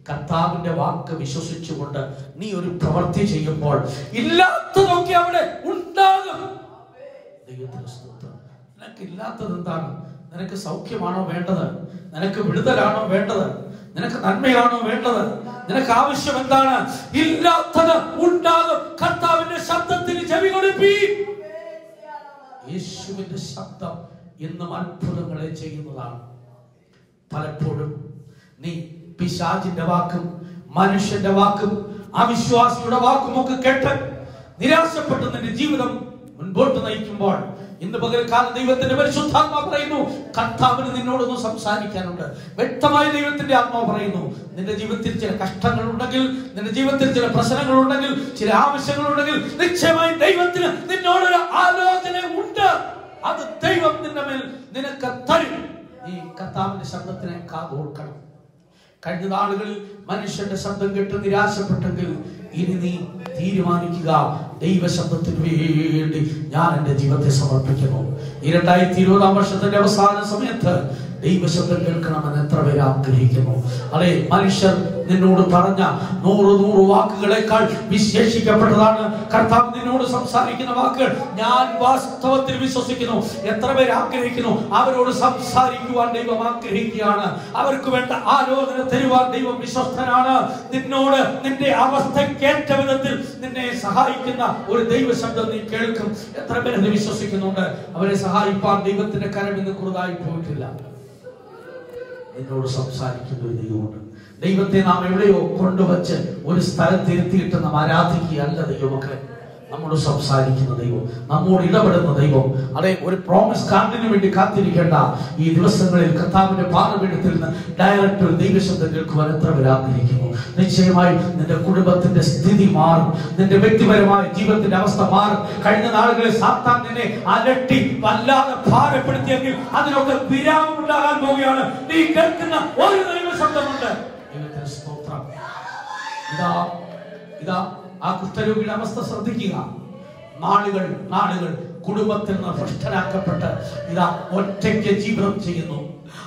കർത്താവിന്റെ വാക്ക് വിശ്വസിച്ചുകൊണ്ട് നീ ഒരു പ്രവൃത്തി ചെയ്യുമ്പോൾ ഇല്ലാത്തതൊക്കെ അവിടെ ഉണ്ടാകും. ദൈവത്തിന്റെ സ്തോത്രം. നിനക്ക് ഇല്ലാത്തത് എന്താണ്? നിനക്ക് സൗഖ്യമാണോ വേണ്ടത്? നിനക്ക് വിടുതലാണോ വേണ്ടത്? നിനക്ക് നന്മയാണോ വേണ്ടത്? നിനക്ക് ആവശ്യം എന്താണ്? ഇല്ലാത്തത് ഉണ്ടാകും. കർത്താവിന്റെ ശബ്ദത്തിന് ചെവി കൊടുപ്പീൻ. യേശുവിന്റെ ശബ്ദം എന്നും അത്ഭുതങ്ങളെ ചെയ്യുന്നതാണ്. പലപ്പോഴും നീ പിശാചിന്റെ വാക്കും മനുഷ്യന്റെ വാക്കും അവിശ്വാസിയുടെ വാക്കും ഒക്കെ കേട്ട് നിരാശപ്പെട്ട് നിന്റെ ജീവിതം മുൻപോട്ട് നയിക്കുമ്പോൾ ഇന്ന് പകൽക്കാലം ദൈവത്തിന്റെ പരിശുദ്ധാത്മാവ് പറയുന്നു, കർത്താവിന് നിന്നോടൊന്ന് സംസാരിക്കാനുണ്ട്. വ്യക്തമായി ദൈവത്തിന്റെ ആത്മാവ് പറയുന്നു, നിന്റെ ജീവിതത്തിൽ ചില കഷ്ടങ്ങൾ ഉണ്ടെങ്കിൽ, നിന്റെ ജീവിതത്തിൽ ചില പ്രശ്നങ്ങൾ ഉണ്ടെങ്കിൽ, ചില ആവശ്യങ്ങൾ ഉണ്ടെങ്കിൽ, നിശ്ചയമായി ദൈവത്തിന് നിന്നോടൊരു ആലോചന ഉണ്ട്. അത് ദൈവം നിന്റെ മേൽ നിനക്ക് തരും. നീ കർത്താവിന്റെ ശബ്ദത്തിനെ കാതോർക്കണം. കഴിഞ്ഞ നാളുകളിൽ മനുഷ്യന്റെ ശബ്ദം കേട്ട് നിരാശപ്പെട്ടെങ്കിൽ ഇനി നീ തീരുമാനിക്കുക, ദൈവശബ്ദത്തിന് വേണ്ടി ഞാൻ എൻ്റെ ജീവിതത്തെ സമർപ്പിക്കുന്നു. 2020 വർഷത്തിന്റെ അവസാന സമയത്ത് ദൈവശബ്ദം കേൾക്കണമെന്ന് എത്ര പേര് ആഗ്രഹിക്കുന്നു? അതെ, മനുഷ്യർ നിന്നോട് പറഞ്ഞ 100 വാക്കുകളെക്കാൾ വിശേഷിക്കപ്പെട്ടതാണ് കർത്താവ് നിന്നോട് സംസാരിക്കുന്ന വാക്കുകൾ. ഞാൻ വാസ്തവത്തിൽ വിശ്വസിക്കുന്നു. എത്ര പേര് ആഗ്രഹിക്കുന്നു? അവരോട് സംസാരിക്കുവാൻ ദൈവം ആഗ്രഹിക്കുകയാണ്. അവർക്ക് വേണ്ട ആലോചന തരുവാൻ ദൈവം വിശ്വസ്തനാണ്. നിന്നോട് നിന്റെ അവസ്ഥയ്ക്കേറ്റ വിധത്തിൽ നിന്നെ സഹായിക്കുന്ന ഒരു ദൈവശബ്ദം നീ കേൾക്കും. എത്ര പേര് വിശ്വസിക്കുന്നുണ്ട്? അവരെ സഹായിപ്പാൻ ദൈവത്തിന്റെ കരം ഇന്ന് കുറുതായി പോയിട്ടില്ല. നിന്നോട് സംസാരിക്കുന്ന ഒരു ദൈവമുണ്ട്. ദൈവത്തെ നാം എവിടെയോ കൊണ്ടുവച്ച് ഒരു സ്ഥലത്ത് ഇരുത്തിയിട്ട് നാം ആരാധിക്കുകയല്ല ദൈവമക്കളെ. നമ്മോട് സംസാരിക്കുന്ന ദൈവം, നമ്മോട് ഇടപെടുന്ന ദൈവം. അതെ, ഒരു പ്രോമിസ് കാർഡിന് വേണ്ടി കാത്തിരിക്കേണ്ട ഈ ദിവസങ്ങളിൽ കർത്താവിന്റെ പാദപീഠത്തിൽ നിന്ന് ഡയറക്റ്റ് ഒരു ദൈവശബ്ദം കേൾക്കുവാൻ എത്ര പേർ ആഗ്രഹിക്കുന്നു? നിശ്ചയമായി നിന്റെ കുടുംബത്തിന്റെ സ്ഥിതി മാറും. നിന്റെ വ്യക്തിപരമായ ജീവിതത്തിന്റെ അവസ്ഥ മാറും. കഴിഞ്ഞ നാളുകളിൽ സാത്താൻ നിന്നെ അലട്ടി വല്ലാതെ ഭാരപ്പെടുത്തിയെങ്കിൽ അതിനൊക്കെ വിരാമം ഉണ്ടാകാൻ പോവുകയാണ്. നീ കേൾക്കുന്ന ഒരു ദൈവശബ്ദമുണ്ട്. ദൈവത്തിന് സ്തോത്രം. ഇതാ ആ കുഷ്ഠരോഗിയുടെ അവസ്ഥ ശ്രദ്ധിക്കുക. നാളുകൾ കുടുംബത്തിൽ നിന്ന് ഭ്രഷ്ടനാക്കപ്പെട്ട് ഇതാ ഒറ്റയ്ക്ക് ജീവിതം ചെയ്യുന്നു.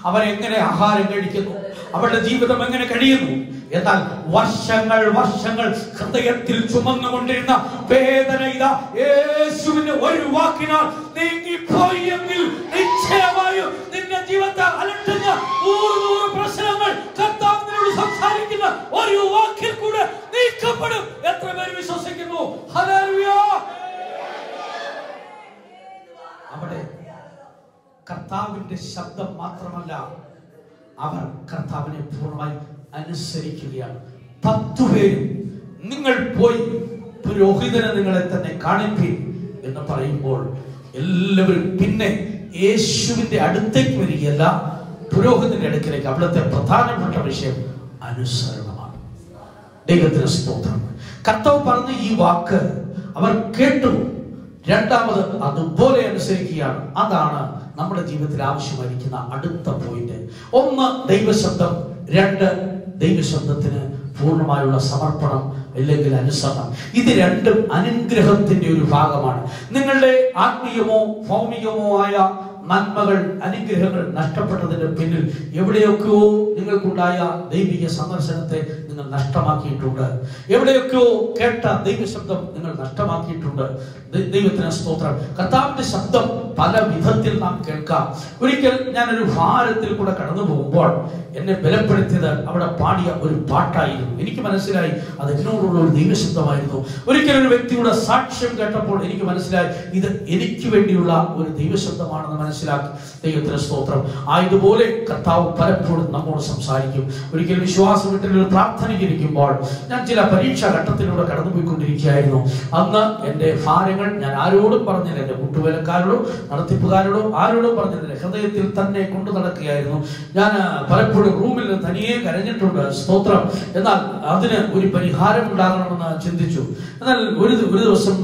അവരെങ്ങനെ ആഹാരം കഴിക്കുന്നു, അവരുടെ ജീവിതം എങ്ങനെ കഴിയുന്നു? എന്നാൽ വർഷങ്ങൾ ഹൃദയത്തിൽ ചുമന്നുകൊണ്ടിരുന്ന വേദന ഇതാ യേശുവിന്റെ ഒരു വാക്കിനാൽ നീങ്ങിപ്പോയെങ്കിൽ നിശ്ചയമായും നിന്റെ ജീവിതത്തെ അലട്ടുന്ന 100 പ്രശ്നങ്ങൾ കർത്താവിനോട് സംസാരിക്കുന്ന ഒരു വാക്കിൽ കൂടെ നീക്കപ്പെടും. എത്ര പേര് വിശ്വസിക്കുന്നു? ഹല്ലേലൂയ. അവിടെ കർത്താവിന്റെ ശബ്ദം മാത്രമല്ല, അവർ കർത്താവിനെ പൂർണ്ണമായി അനുസരിക്കുകയാണ്. 10 പേരും നിങ്ങൾ പോയി പുരോഹിതനെ നിങ്ങളെ തന്നെ കാണിപ്പീൻ എന്ന് പറയുമ്പോൾ എല്ലാവരും പിന്നെ യേശുവിന്റെ അടുത്തേക്ക് വരികയല്ല, പുരോഹിതന്റെ അടുക്കിലേക്ക്. അവിടുത്തെ പ്രധാനപ്പെട്ട വിഷയം അനുസരണമാണ്. ദൈവത്തിന് സ്തോത്രം. കർത്താവ് പറഞ്ഞ ഈ വാക്ക് അവർ കേട്ടു. രണ്ടാമത് അതുപോലെ അനുസരിക്കുകയാണ്. അതാണ് നമ്മുടെ ജീവിതത്തിൽ ആവശ്യമായിരിക്കുന്ന അടുത്ത പോയിന്റ്. 1 ദൈവശബ്ദം, 2 ദൈവശബ്ദത്തിന് പൂർണ്ണമായുള്ള സമർപ്പണം അല്ലെങ്കിൽ അനുസരണം. ഇത് രണ്ടും അനുഗ്രഹത്തിന്റെ ഒരു ഭാഗമാണ്. നിങ്ങളുടെ ആത്മീയമോ ഭൗമികമോ ആയ നന്മകൾ, അനുഗ്രഹങ്ങൾ നഷ്ടപ്പെട്ടതിന്റെ പിന്നിൽ എവിടെയൊക്കെയോ നിങ്ങൾക്കുണ്ടായ ദൈവിക സന്ദർശനത്തെ നിങ്ങൾ നഷ്ടമാക്കിയിട്ടുണ്ട്. എവിടെയൊക്കെയോ കേട്ട ദൈവശബ്ദം നിങ്ങൾ നഷ്ടമാക്കിയിട്ടുണ്ട്. ദൈവത്തിന് സ്തോത്രം. കർത്താവിന്റെ ശബ്ദം പല വിധത്തിൽ നാം കേൾക്കാം. ഒരിക്കൽ ഞാനൊരു ഭാരത്തിൽ കൂടെ കടന്നു പോകുമ്പോൾ എന്നെ ബലപ്പെടുത്തിയത് അവിടെ പാടിയ ഒരു പാട്ടായിരുന്നു. എനിക്ക് മനസ്സിലായി അത് എന്നോടുള്ള ഒരു ദൈവശബ്ദമായിരുന്നു. ഒരിക്കൽ ഒരു വ്യക്തിയുടെ സാക്ഷ്യം കേട്ടപ്പോൾ എനിക്ക് മനസ്സിലായി ഇത് എനിക്ക് വേണ്ടിയുള്ള ഒരു ദൈവശബ്ദമാണെന്ന് മനസ്സിലാക്കി. ദൈവത്തിന് സ്തോത്രം. ആയതുപോലെ കർത്താവ് പലപ്പോഴും നമ്മോട് സംസാരിക്കും. ഒരിക്കൽ വിശ്വാസ വീട്ടിൽ ഒരു പ്രാർത്ഥനയ്ക്ക് ഇരിക്കുമ്പോൾ ഞാൻ ചില പരീക്ഷാ ഘട്ടത്തിലൂടെ കടന്നുപോയിക്കൊണ്ടിരിക്കുകയായിരുന്നു. അന്ന് എൻ്റെ ഭാരങ്ങൾ ഞാൻ ആരോടും പറഞ്ഞില്ല, എൻ്റെ കൂട്ടുവേലക്കാരോടോ നടത്തിപ്പുകാരോടോ ആരോടും പറഞ്ഞില്ല. ഹൃദയത്തിൽ തന്നെ കൊണ്ടു നടക്കുകയായിരുന്നു. ഞാൻ പലപ്പോഴും റൂമിൽ തനിയെ കരഞ്ഞിട്ടുണ്ട്. സ്തോത്രം. എന്നാൽ അതിന് ഒരു പരിഹാരം ഉണ്ടാകണമെന്ന് ചിന്തിച്ചു. എന്നാൽ ഒരു ദിവസം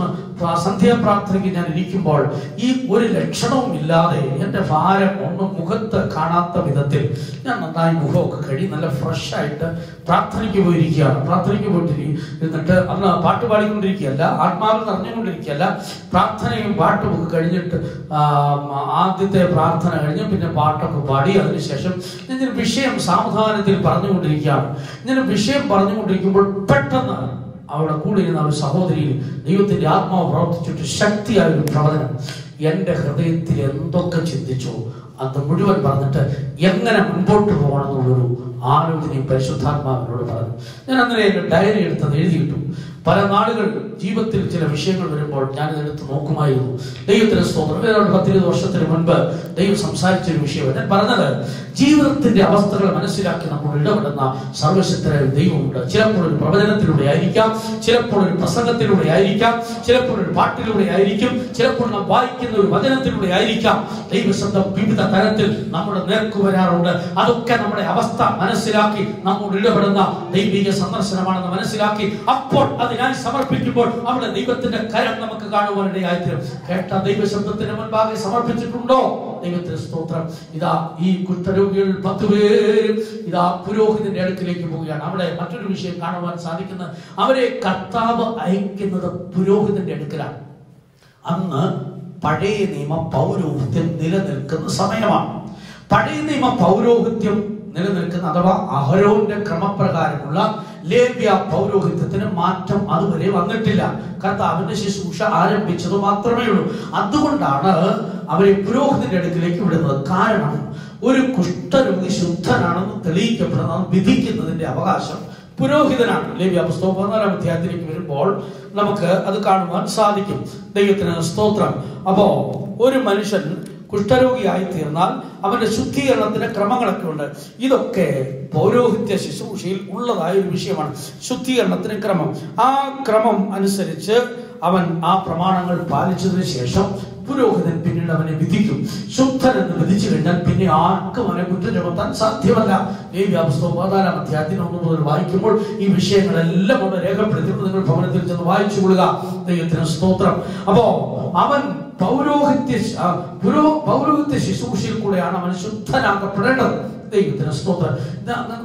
സന്ധ്യാപ്രാർത്ഥനയ്ക്ക് ഞാൻ ഇരിക്കുമ്പോൾ ഈ ഒരു ലക്ഷണവും ഇല്ലാതെ എൻ്റെ ഭാരം ഒന്നും മുഖത്ത് കാണാത്ത വിധത്തിൽ ഞാൻ നന്നായി മുഖമൊക്കെ കഴുകി നല്ല ഫ്രഷ് ആയിട്ട് പ്രാർത്ഥനയ്ക്ക് പോയിരിക്കുകയാണ്. പ്രാർത്ഥനയ്ക്ക് പോയിട്ടിരുന്നിട്ട് അന്ന് പാട്ട് പാടിക്കൊണ്ടിരിക്കുകയല്ല, ആത്മാവിൽ നിറഞ്ഞുകൊണ്ടിരിക്കുകയല്ല. പ്രാർത്ഥനയും പാട്ടും ഒക്കെ കഴിഞ്ഞിട്ട് ആദ്യത്തെ പ്രാർത്ഥന കഴിഞ്ഞ് പിന്നെ പാട്ടൊക്കെ പാടി അതിനുശേഷം ഞാൻ വിഷയം സാവധാനത്തിൽ പറഞ്ഞുകൊണ്ടിരിക്കുകയാണ്. ഇങ്ങനെ വിഷയം പറഞ്ഞുകൊണ്ടിരിക്കുമ്പോൾ പെട്ടെന്ന് അവിടെ കൂടി ഇരുന്ന ഒരു സഹോദരിയിൽ ദൈവത്തിന്റെ ആത്മാവ് പ്രവർത്തിച്ചിട്ട് ശക്തിയായ ഒരു പ്രവചനം എൻ്റെ ഹൃദയത്തിൽ എന്തൊക്കെ ചിന്തിച്ചോ അത് മുഴുവൻ പറഞ്ഞിട്ട് എങ്ങനെ മുൻപോട്ട് പോകണമെന്നുള്ളൊരു ആലോചനയും പരിശുദ്ധാത്മാവിനോട് പറഞ്ഞു. ഞാൻ അങ്ങനെ എൻ്റെ ഡയറി എടുത്തത് എഴുതിയിട്ടു. പല നാളുകൾ ജീവിതത്തിൽ ചില വിഷയങ്ങൾ വരുമ്പോൾ ഞാൻ ഇതെടുത്ത് നോക്കുമായിരുന്നു. ദൈവത്തിന് സ്തോത്രം. 10-20 വർഷത്തിന് മുൻപ് ദൈവം സംസാരിച്ചൊരു വിഷയം ഞാൻ പറഞ്ഞത്, ജീവിതത്തിന്റെ അവസ്ഥകൾ മനസ്സിലാക്കി നമ്മൾ ഇടപെടുന്ന സർവശക്തനായ ദൈവമുണ്ട്. ചിലപ്പോൾ ഒരു പ്രവചനത്തിലൂടെ ആയിരിക്കാം, ചിലപ്പോൾ ഒരു പ്രസംഗത്തിലൂടെ ആയിരിക്കാം, ചിലപ്പോൾ ഒരു പാട്ടിലൂടെ ആയിരിക്കും, ചിലപ്പോൾ നാം വായിക്കുന്ന ഒരു വചനത്തിലൂടെ ആയിരിക്കാം. ദൈവശബ്ദം വിവിധ തരത്തിൽ നമ്മുടെ നേർക്ക് വരാറുണ്ട്. അതൊക്കെ നമ്മുടെ അവസ്ഥ മനസ്സിലാക്കി നമ്മോട് ഇടപെടുന്ന ദൈവിക സന്ദർശനമാണെന്ന് മനസ്സിലാക്കി അപ്പോൾ അത് അതിനായി സമർപ്പിക്കുമ്പോൾ അവിടെ ദൈവത്തിന്റെ കരം നമുക്ക് കാണുവാനിടയായിത്തീരും. കേട്ട ദൈവശബ്ദത്തിന് മുൻപാകെ സമർപ്പിച്ചിട്ടുണ്ടോ? ദൈവത്തിന് സ്തോത്രം. ഇതാ ഈ കുഷ്ഠരോഗികൾ 10 പേരും ഇതാ പുരോഹിതന്റെ അടുക്കിലേക്ക് പോവുകയാണ്. അവിടെ മറ്റൊരു വിഷയം കാണുവാൻ സാധിക്കുന്നത്, അവരെ കർത്താവ് അയക്കുന്നത് പുരോഹിതന്റെ അടുക്കലാണ്. അന്ന് പഴയ നിയമ പൗരോഹിത്യം നിലനിൽക്കുന്ന സമയമാണ്. പഴയ നിയമ പൗരോഹിത്യം നിലനിൽക്കുന്ന അഥവാ അഹരോന്റെ ക്രമപ്രകാരമുള്ള ലേവ്യ പൗരോഹിത്യത്തിന് മാറ്റം അതുവരെ വന്നിട്ടില്ല. കർത്താവിന്റെ ശുശ്രൂഷ ആരംഭിച്ചത് മാത്രമേ ഉള്ളൂ. അതുകൊണ്ടാണ് അവരെ പുരോഹിതന്റെ അടുക്കിലേക്ക് വിടുന്നത്. കാരണം ഒരു കുഷ്ഠരോഗി ശുദ്ധനാണെന്ന് തെളിയിക്കപ്പെടുന്ന വിധിക്കുന്നതിന്റെ അവകാശം പുരോഹിതനാണ്. ലേവ്യ പുസ്തകം 14-ാം അധ്യായത്തിലേക്ക് വരുമ്പോൾ നമുക്ക് അത് കാണുവാൻ സാധിക്കും. ദൈവത്തിന് സ്തോത്രം. അപ്പോ ഒരു മനുഷ്യൻ കുഷ്ഠരോഗിയായി തീർന്നാൽ അവന്റെ ശുദ്ധീകരണത്തിന് ക്രമങ്ങളൊക്കെ ഉണ്ട്. ഇതൊക്കെ പൗരോഹിത്യ ശുശ്രൂഷയിൽ ഉള്ളതായ ഒരു വിഷയമാണ്. ശുദ്ധീകരണത്തിന് ക്രമം, ആ ക്രമം അനുസരിച്ച് അവൻ ആ പ്രമാണങ്ങൾ പാലിച്ചതിന് ശേഷം പുരോഹിതൻ പിന്നീട് അവനെ വിധിക്കും. ശുദ്ധനെന്ന് വിധിച്ചു കഴിഞ്ഞാൽ പിന്നെ ആർക്കും അവനെ കുറ്റം ചുമത്താൻ സാധ്യമല്ല. ലേവ്യ പുസ്തകം 14-ാം അധ്യായത്തിൽ 1 മുതൽ വായിക്കുമ്പോൾ ഈ വിഷയങ്ങളെല്ലാം അവിടെ രേഖപ്പെടുത്തിയിട്ട് നിങ്ങൾ ഭവനത്തിൽ ചെന്ന് വായിച്ചു കൊള്ളുക. ദൈവത്തിന് സ്തോത്രം. അപ്പോ അവൻ പൗരോഹിത്യ ശുശ്രൂഷയിൽ കൂടെയാണ് അവൻ ശുദ്ധനാക്കപ്പെടേണ്ടത്. ദൈവത്തിന് സ്തോത്രം.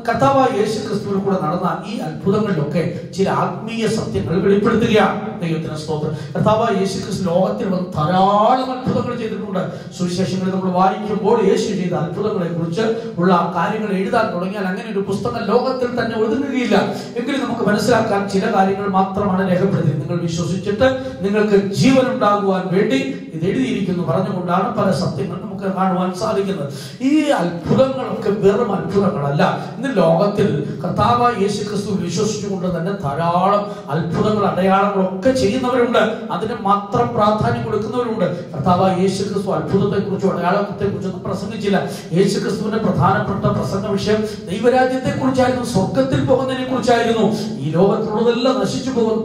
കർത്താവായ യേശു ക്രിസ്തുവിൽ കൂടെ നടന്ന ഈ അത്ഭുതങ്ങളിലൊക്കെ ചില ആത്മീയ സത്യങ്ങൾ വെളിപ്പെടുത്തുകയാണ്. ദൈവത്തിന് സ്തോത്രം. കർത്താവായ യേശു ക്രിസ്തു ലോകത്തിൽ വന്ന് ധാരാളം അത്ഭുതങ്ങൾ ചെയ്തിട്ടുണ്ട്. സുവിശേഷങ്ങളിൽ നമ്മൾ വായിക്കുമ്പോൾ യേശു ചെയ്ത അത്ഭുതങ്ങളെ കുറിച്ച് ഉള്ള കാര്യങ്ങൾ എഴുതാൻ തുടങ്ങിയാൽ അങ്ങനെ ഒരു പുസ്തകം ലോകത്തിൽ തന്നെ ഒതുങ്ങുകയില്ല. എങ്കിലും നമുക്ക് മനസ്സിലാക്കാൻ ചില കാര്യങ്ങൾ മാത്രമാണ് രേഖപ്പെടുത്തി. നിങ്ങൾ വിശ്വസിച്ചിട്ട് നിങ്ങൾക്ക് ജീവൻ ഉണ്ടാകുവാൻ വേണ്ടി ഇത് എഴുതിയിരിക്കുന്നു പറഞ്ഞുകൊണ്ടാണ് പല സത്യങ്ങൾ നമുക്ക് കാണുവാൻ സാധിക്കുന്നത്. ഈ അത്ഭുതങ്ങളൊക്കെ വെറും അത്ഭുതങ്ങളല്ല. ഇന്ന് ലോകത്തിൽ കർത്താവായ യേശു ക്രിസ്തു വിശ്വസിച്ചുകൊണ്ട് തന്നെ ധാരാളം അത്ഭുതങ്ങൾ അടയാളങ്ങളൊക്കെ ചെയ്യുന്നവരുണ്ട്. അതിന് മാത്രം പ്രാധാന്യം കൊടുക്കുന്നവരുണ്ട്. കർത്താവായ യേശു ക്രിസ്തു അത്ഭുതത്തെ കുറിച്ചും അടയാളത്തെ കുറിച്ചൊന്നും പ്രസംഗിച്ചില്ല. യേശു ക്രിസ്തുവിന്റെ പ്രധാനപ്പെട്ട പ്രസംഗ വിഷയം ദൈവരാജ്യത്തെ കുറിച്ചായിരുന്നു, സ്വർഗത്തിൽ പോകുന്നതിനെ കുറിച്ചായിരുന്നു. ഈ ലോകത്തിലുള്ളതെല്ലാം നശിച്ചു പോകും,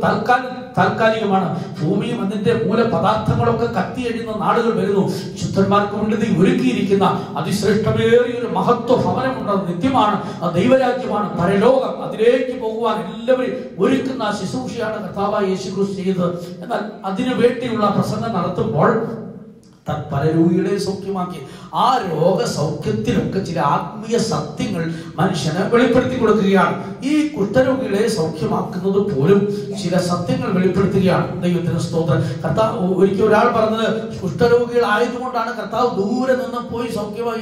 താൽക്കാലികമാണ്. ഭൂമിയും അതിന്റെ മൂലപദാർത്ഥങ്ങളൊക്കെ കത്തിയഴിയുന്ന നാടുകൾ വരുന്നു. ശുദ്ധന്മാർക്ക് വേണ്ടി ഒരുക്കിയിരിക്കുന്ന അതിശ്രേഷ്ഠമേറിയ ഒരു മഹത്വ ഭവനമുണ്ട്. നിത്യമാണ്, ദൈവരാജ്യമാണ്, പരലോകം. അതിലേക്ക് പോകുവാൻ എല്ലാവരും ഒരുക്കുന്ന ശുശ്രൂഷയാണ് കർത്താവായ യേശു ക്രിസ്തു ചെയ്തത്. എന്നാൽ അതിനു വേണ്ടിയുള്ള പ്രസംഗം നടത്തുമ്പോൾ പല രോഗികളെ സൗഖ്യമാക്കി. ആ രോഗസൗഖ്യത്തിലൊക്കെ ചില ആത്മീയ സത്യങ്ങൾ മനുഷ്യന് വെളിപ്പെടുത്തി കൊടുക്കുകയാണ്. ഈ കുഷ്ഠരോഗികളെ സൗഖ്യമാക്കുന്നത് പോലും ചില സത്യങ്ങൾ വെളിപ്പെടുത്തുകയാണ്. ദൈവത്തിന് സ്തോത്രം. കർത്താവ് ഒരിക്കൽ ഒരാൾ പറഞ്ഞത്, കുഷ്ഠരോഗികളായതുകൊണ്ടാണ് കർത്താവ് ദൂരെ നിന്ന് പോയി സൗഖ്യമായി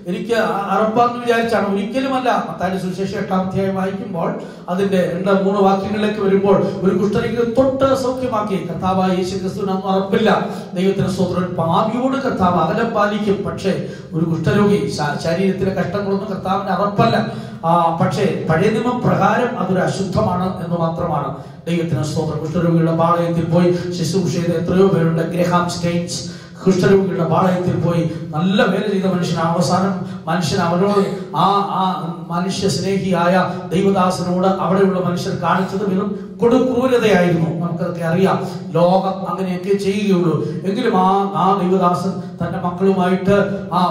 എനിക്ക് അറപ്പാന്ന് വിചാരിച്ചാണ്. ഒരിക്കലുമല്ല. മത്തായിയുടെ സുവിശേഷം 8-ാം അധ്യായം വായിക്കുമ്പോൾ അതിന്റെ 2-3 വാക്യങ്ങളിലേക്ക് വരുമ്പോൾ ഒരു കുഷ്ഠരോഗിയെ തൊട്ട് സൗഖ്യമാക്കി. കർത്താവായ യേശു ക്രിസ്തുവിന് അന്ന് അറപ്പില്ല. ദൈവത്തിന് സ്തോത്രം. പാപിയോട് കർത്താവ് അകലം പാലിക്കും. പക്ഷേ ഒരു കുഷ്ഠരോഗി ശരീരത്തിലെ കഷ്ടങ്ങളൊന്നും കർത്താവിന് അറപ്പല്ല. പക്ഷേ പഴയ നിയമം പ്രകാരം അതൊരു അശുദ്ധമാണ് എന്ന് മാത്രമാണ്. ദൈവത്തിന് സ്തോത്രം. കുഷ്ഠരോഗികളുടെ പാളയത്തിൽ പോയി ശുശ്രൂഷ ചെയ്ത എത്രയോ പേരുണ്ട്. ഗ്രഹാം സ്റ്റെയിൻസ് കുഷ്ഠരോഗികളുടെ പാളയത്തിൽ പോയി നല്ല വേല ചെയ്ത മനുഷ്യനാണ്. അവസാനം മനുഷ്യൻ അവനോട് ആ മനുഷ്യ സ്നേഹിയായ ദൈവദാസനോട് അവിടെയുള്ള മനുഷ്യർ കാണിച്ചത് വെറും കൊടുക്രൂരതയായിരുന്നു. നമുക്കതൊക്കെ അറിയാം. ലോകം അങ്ങനെയൊക്കെ ചെയ്യുകയുള്ളൂ. എങ്കിലും ആ ദൈവദാസൻ തന്റെ മക്കളുമായിട്ട്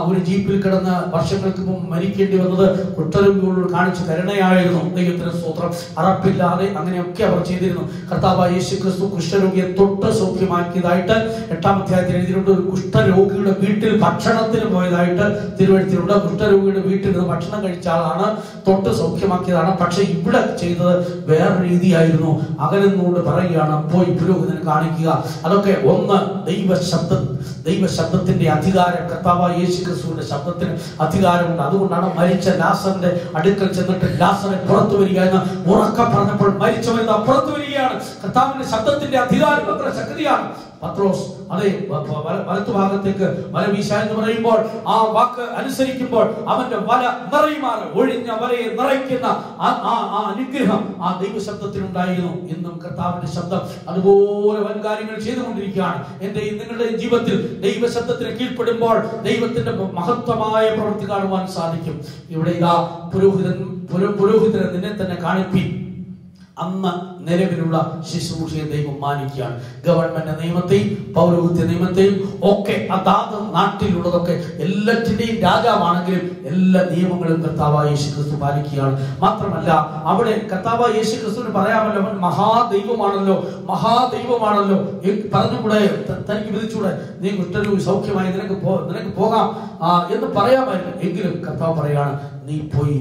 ഒരു ജീപ്പിൽ കിടന്ന് വർഷങ്ങൾക്ക് മുമ്പ് മരിക്കേണ്ടി വന്നത് കുഷ്ഠരോഗികളോട് കാണിച്ച കരുണയായിരുന്നു. ദൈവത്തിന് സ്തോത്രം. അറപ്പില്ലാതെ അങ്ങനെയൊക്കെ അവർ ചെയ്തിരുന്നു. കർത്താവായ യേശു ക്രിസ്തു കുഷ്ഠരോഗിയെ തൊട്ട് സൗഖ്യമാക്കിയതായിട്ട് 8-ാം അധ്യായത്തിൽ എഴുതിയിട്ടുണ്ട്. ഒരു കുഷ്ഠരോഗിയുടെ വീട്ടിൽ ഭക്ഷണത്തിന് പോയതായിട്ട് തിരുവഴുത്തിലുണ്ട്. കുഷ്ഠരോഗിയുടെ വീട്ടിൽ നിന്ന് ഭക്ഷണം കഴിച്ച ആളാണ്, തൊട്ട് സൗഖ്യമാക്കിയതാണ്. പക്ഷെ ഇവിടെ ചെയ്തത് വേറെ രീതിയായിരുന്നു. അകലെന്നുകൊണ്ട് പറയുകയാണ്, പോയി പുരോഹിതനെ കാണിക്കുക. അതൊക്കെ ഒന്ന് ദൈവശബ്ദത്തിന്റെ അധികാരം. കർത്താവായ യേശു ക്രിസ്തുവിന്റെ ശബ്ദത്തിന് അധികാരമുണ്ട്. അതുകൊണ്ടാണ് മരിച്ച ലാസറിന്റെ അടുക്കൽ ചെന്നിട്ട് ലാസറെ പുറത്തു വരിക എന്ന് ഉറക്കം പറഞ്ഞപ്പോൾ മരിച്ചവൻ പുറത്തു വരികയാണ്. കർത്താവിന്റെ ശബ്ദത്തിന്റെ അധികാരം എത്ര ശക്തിയാണ്. പത്രോസ് അതെ വലത്തുഭാഗത്തേക്ക് വല വീശാൻ എന്ന് പറയുമ്പോൾ ആ വാക്ക് അനുസരിക്കുമ്പോൾ അവന്റെ വല നിറയുമാറ്, ഒഴിഞ്ഞ വലയെ നിറയ്ക്കുന്ന ആ അനുഗ്രഹം ആ ദൈവശബ്ദത്തിനുണ്ടായിരുന്നു. ഇന്നും കർത്താവിന്റെ ശബ്ദം അതുപോലെ വൻകാര്യങ്ങൾ ചെയ്തുകൊണ്ടിരിക്കുകയാണ്. എന്റെയും നിങ്ങളുടെയും ജീവിതത്തിൽ ദൈവശബ്ദത്തിന് കീഴ്പ്പെടുമ്പോൾ ദൈവത്തിന്റെ മഹത്വമായ പ്രവൃത്തി കാണുവാൻ സാധിക്കും. ഇവിടെ ഇതാ പുരോഹിതനെ നിന്നെ തന്നെ കാണിപ്പി. അന്ന് നിലവിലുള്ള ശുശ്രൂഷയെ ദൈവം മാനിക്കുകയാണ്. ഗവൺമെന്റ് നിയമത്തെയും പൗരോഹിത്യ നിയമത്തെയും ഒക്കെ അതാത് നാട്ടിലുള്ളതൊക്കെ എല്ലാറ്റിന്റെയും രാജാവാണെങ്കിലും എല്ലാ നിയമങ്ങളും കർത്താവായ യേശുക്രിസ്തു പാലിക്കുകയാണ്. മാത്രമല്ല അവിടെ കർത്താവായ യേശുക്രിസ്തുവിന് പറയാമല്ലോ, അവൻ മഹാദൈവമാണല്ലോ, മഹാദൈവമാണല്ലോ. പറഞ്ഞുകൂടെ, തനിക്ക് വിധിച്ചൂടെ, നീ കുഷ്ഠരോഗി സൗഖ്യമായി നിനക്ക് പോകാം എന്ന് പറയാമായിരുന്നു. എങ്കിലും കർത്താവ് പറയാണ്, നീ പോയി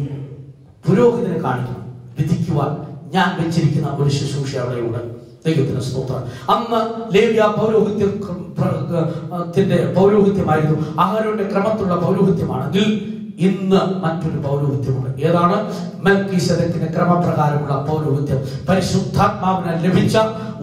പുരോഹിതനെ കാണിക്കണം, വിധിക്കുവാൻ ഞാൻ വെച്ചിരിക്കുന്ന ഒരു ശുശ്രൂഷ അവിടെയുണ്ട്. ദൈവത്തിന് സ്തോത്രം. അന്ന് ലേവ്യ പൗരോഹിത്യത്തിന്റെ പൗരോഹിത്യമായിരുന്നു, അഹരോന്റെ ക്രമത്തിലുള്ള പൗരോഹിത്യമാണെങ്കിൽ ഇന്ന് മറ്റൊരു പൗരോഹിത്യമുണ്ട്. ഏതാണ്? മെൽക്കീസേദെക്കിന്റെ ക്രമപ്രകാരമുള്ള പൗരോഹിത്യം. പരിശുദ്ധാത്മാവിനെ ലഭിച്ച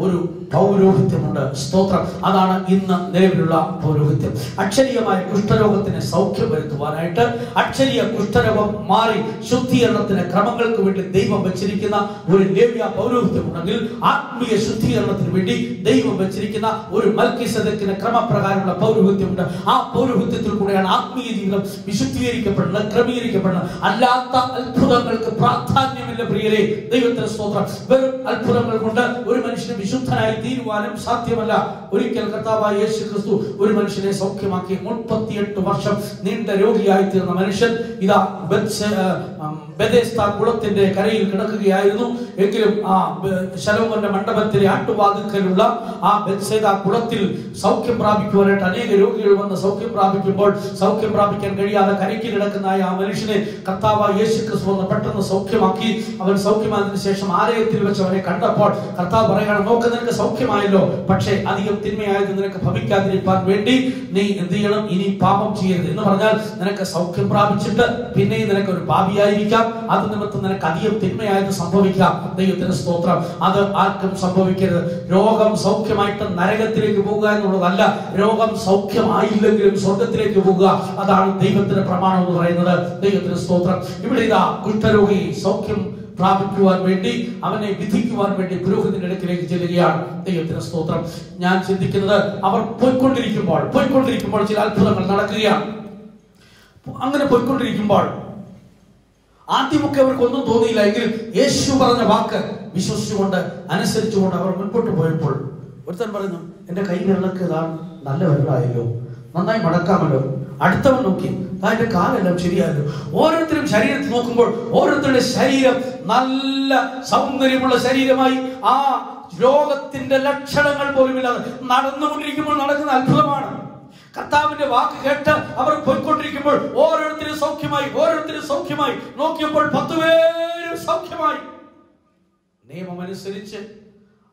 ഒരു പൗരോഹിത്യമുണ്ട്. സ്തോത്രം. അതാണ് ഇന്ന് നിലവിലുള്ള പൗരോഹിത്യം. അക്ഷരീയമായ കുഷ്ഠരോഗത്തിന് സൗഖ്യം വരുത്തുവാനായിട്ട്, അക്ഷരീയ കുഷ്ഠരോഗം മാറി ശുദ്ധീകരണത്തിന് ക്രമങ്ങൾക്ക് വേണ്ടി ദൈവം വെച്ചിരിക്കുന്ന ഒരു ലേവ്യ പൗരോഹിത്യമുണ്ടെങ്കിൽ, ആത്മീയ ശുദ്ധീകരണത്തിന് വേണ്ടി ദൈവം വെച്ചിരിക്കുന്ന ഒരു മെൽക്കീസേദെക്കിന്റെ ക്രമപ്രകാരമുള്ള പൗരോഹിത്യമുണ്ട്. ആ പൗരോഹിത്യത്തിൽ കൂടെയാണ് ആത്മീയ ജീവിതം വിശുദ്ധീകരിക്കപ്പെടുന്നത്, ക്രമീകരിക്കപ്പെടുന്നത്. അല്ലാത്ത അത്ഭുതങ്ങൾക്ക് പ്രാധാന്യമില്ല പ്രിയരെ. ദൈവത്തിന്റെ സ്തോത്രം. വെറും അത്ഭുതങ്ങൾ കൊണ്ട് ഒരു മനുഷ്യന് വിശുദ്ധനായി തീരുവാനും സാധ്യമല്ല. ഒരിക്കൽ കർത്താവായ യേശുക്രിസ്തു ഒരു മനുഷ്യനെ സൗഖ്യമാക്കി. 38 വർഷം നീണ്ട രോഗിയായി തീർന്ന മനുഷ്യൻ ഇതാ ബെഥെസ്ദാ കുളത്തിന്റെ കരയിൽ കിടക്കുകയായിരുന്നു. എങ്കിലും ആ ശലോമോന്റെ മണ്ഡപത്തിലെ ആട്ടുവാതിൽക്കലുള്ള ആ ബെഥെസ്ദാ കുളത്തിൽ സൗഖ്യം പ്രാപിക്കുവാനായിട്ട് അനേക രോഗികൾ വന്ന് സൗഖ്യം പ്രാപിക്കുമ്പോൾ സൗഖ്യം പ്രാപിക്കാൻ കഴിയാതെ കരയ്ക്ക് കിടക്കുന്ന ആ മനുഷ്യനെ കർത്താവായ യേശുക്രിസ്തു വന്ന് പെട്ടെന്ന് സൗഖ്യമാക്കി. അവൻ സൗഖ്യമായതിനു ശേഷം ആലയത്തിൽ വെച്ച് അവനെ കണ്ടപ്പോൾ കർത്താവ് പറയുകയാണ്, നോക്ക്, നിനക്ക് സൗഖ്യമായല്ലോ, പക്ഷേ അധികം തിന്മയായത് നിനക്ക് ഭവിക്കാതിരിക്കാൻ വേണ്ടി നീ എന്ത് ചെയ്യണം? ഇനി പാപം ചെയ്യരുത്. എന്ന് പറഞ്ഞാൽ നിനക്ക് സൗഖ്യം പ്രാപിച്ചിട്ട് പിന്നെയും നിനക്ക് ഒരു പാപിയായിരിക്കാം, അത് നിമിത്തം നിനക്ക് അധികം തിന്മയായത് സംഭവിക്കാം. ദൈവത്തിന്റെ സ്തോത്രം. അത് ആർക്കും സംഭവിക്കരുത്. രോഗം സൗഖ്യമായിട്ട് നരകത്തിലേക്ക് പോകുക എന്നുള്ളതല്ല, രോഗം സൗഖ്യമായില്ലെങ്കിലും സ്വർഗത്തിലേക്ക് പോകുക. അതാണ് ദൈവത്തിന്റെ പ്രമാണം എന്ന് പറയുന്നത്. ദൈവത്തിന്റെ സ്തോത്രം. ഇവിടെ ഇതാ കുഷ്ഠരോഗി സൗഖ്യം പ്രാപിക്കുവാൻ വേണ്ടി, അവനെ വിധിക്കുവാൻ വേണ്ടി പുരോഹിതന്റെ അടുക്കിലേക്ക് ചെല്ലുകയാണ്. ദൈവത്തിന്റെ സ്തോത്രം. ഞാൻ ചിന്തിക്കുന്നത്, അവർ പോയിക്കൊണ്ടിരിക്കുമ്പോൾ ചില അത്ഭുതങ്ങൾ നടക്കുകയാണ്. അങ്ങനെ പോയിക്കൊണ്ടിരിക്കുമ്പോൾ ആദ്യമൊക്കെ അവർക്കൊന്നും തോന്നിയില്ല. എങ്കിലും യേശു പറഞ്ഞ വാക്ക് വിശ്വസിച്ചുകൊണ്ട് അനുസരിച്ചുകൊണ്ട് അവർ മുൻപോട്ട് പോയപ്പോൾ ഒരുത്തൻ പറയുന്നു, എന്റെ കൈകളിലൊക്കെ ഇതാണ് നല്ല വെള്ളമായല്ലോ, നന്നായി മടക്കാമല്ലോ. അടുത്തവൻ നോക്കി, അതിന്റെ കാലെല്ലാം ശരിയായല്ലോ. ഓരോരുത്തരും ശരീരത്തിൽ നോക്കുമ്പോൾ ഓരോരുത്തരുടെ ശരീരം നല്ല സൗന്ദര്യമുള്ള ശരീരമായി, ആ രോഗത്തിന്റെ ലക്ഷണങ്ങൾ പോലുമില്ലാതെ നടന്നുകൊണ്ടിരിക്കുമ്പോൾ നടക്കുന്ന അത്ഭുതമാണ്. കർത്താവിന്റെ വാക്ക് കേട്ട് അവർ പോയിക്കൊണ്ടിരിക്കുമ്പോൾ ഓരോരുത്തരും സൗഖ്യമായി നോക്കിയപ്പോൾ 10 പേരും സൗഖ്യമായി. നിയമമനുസരിച്ച്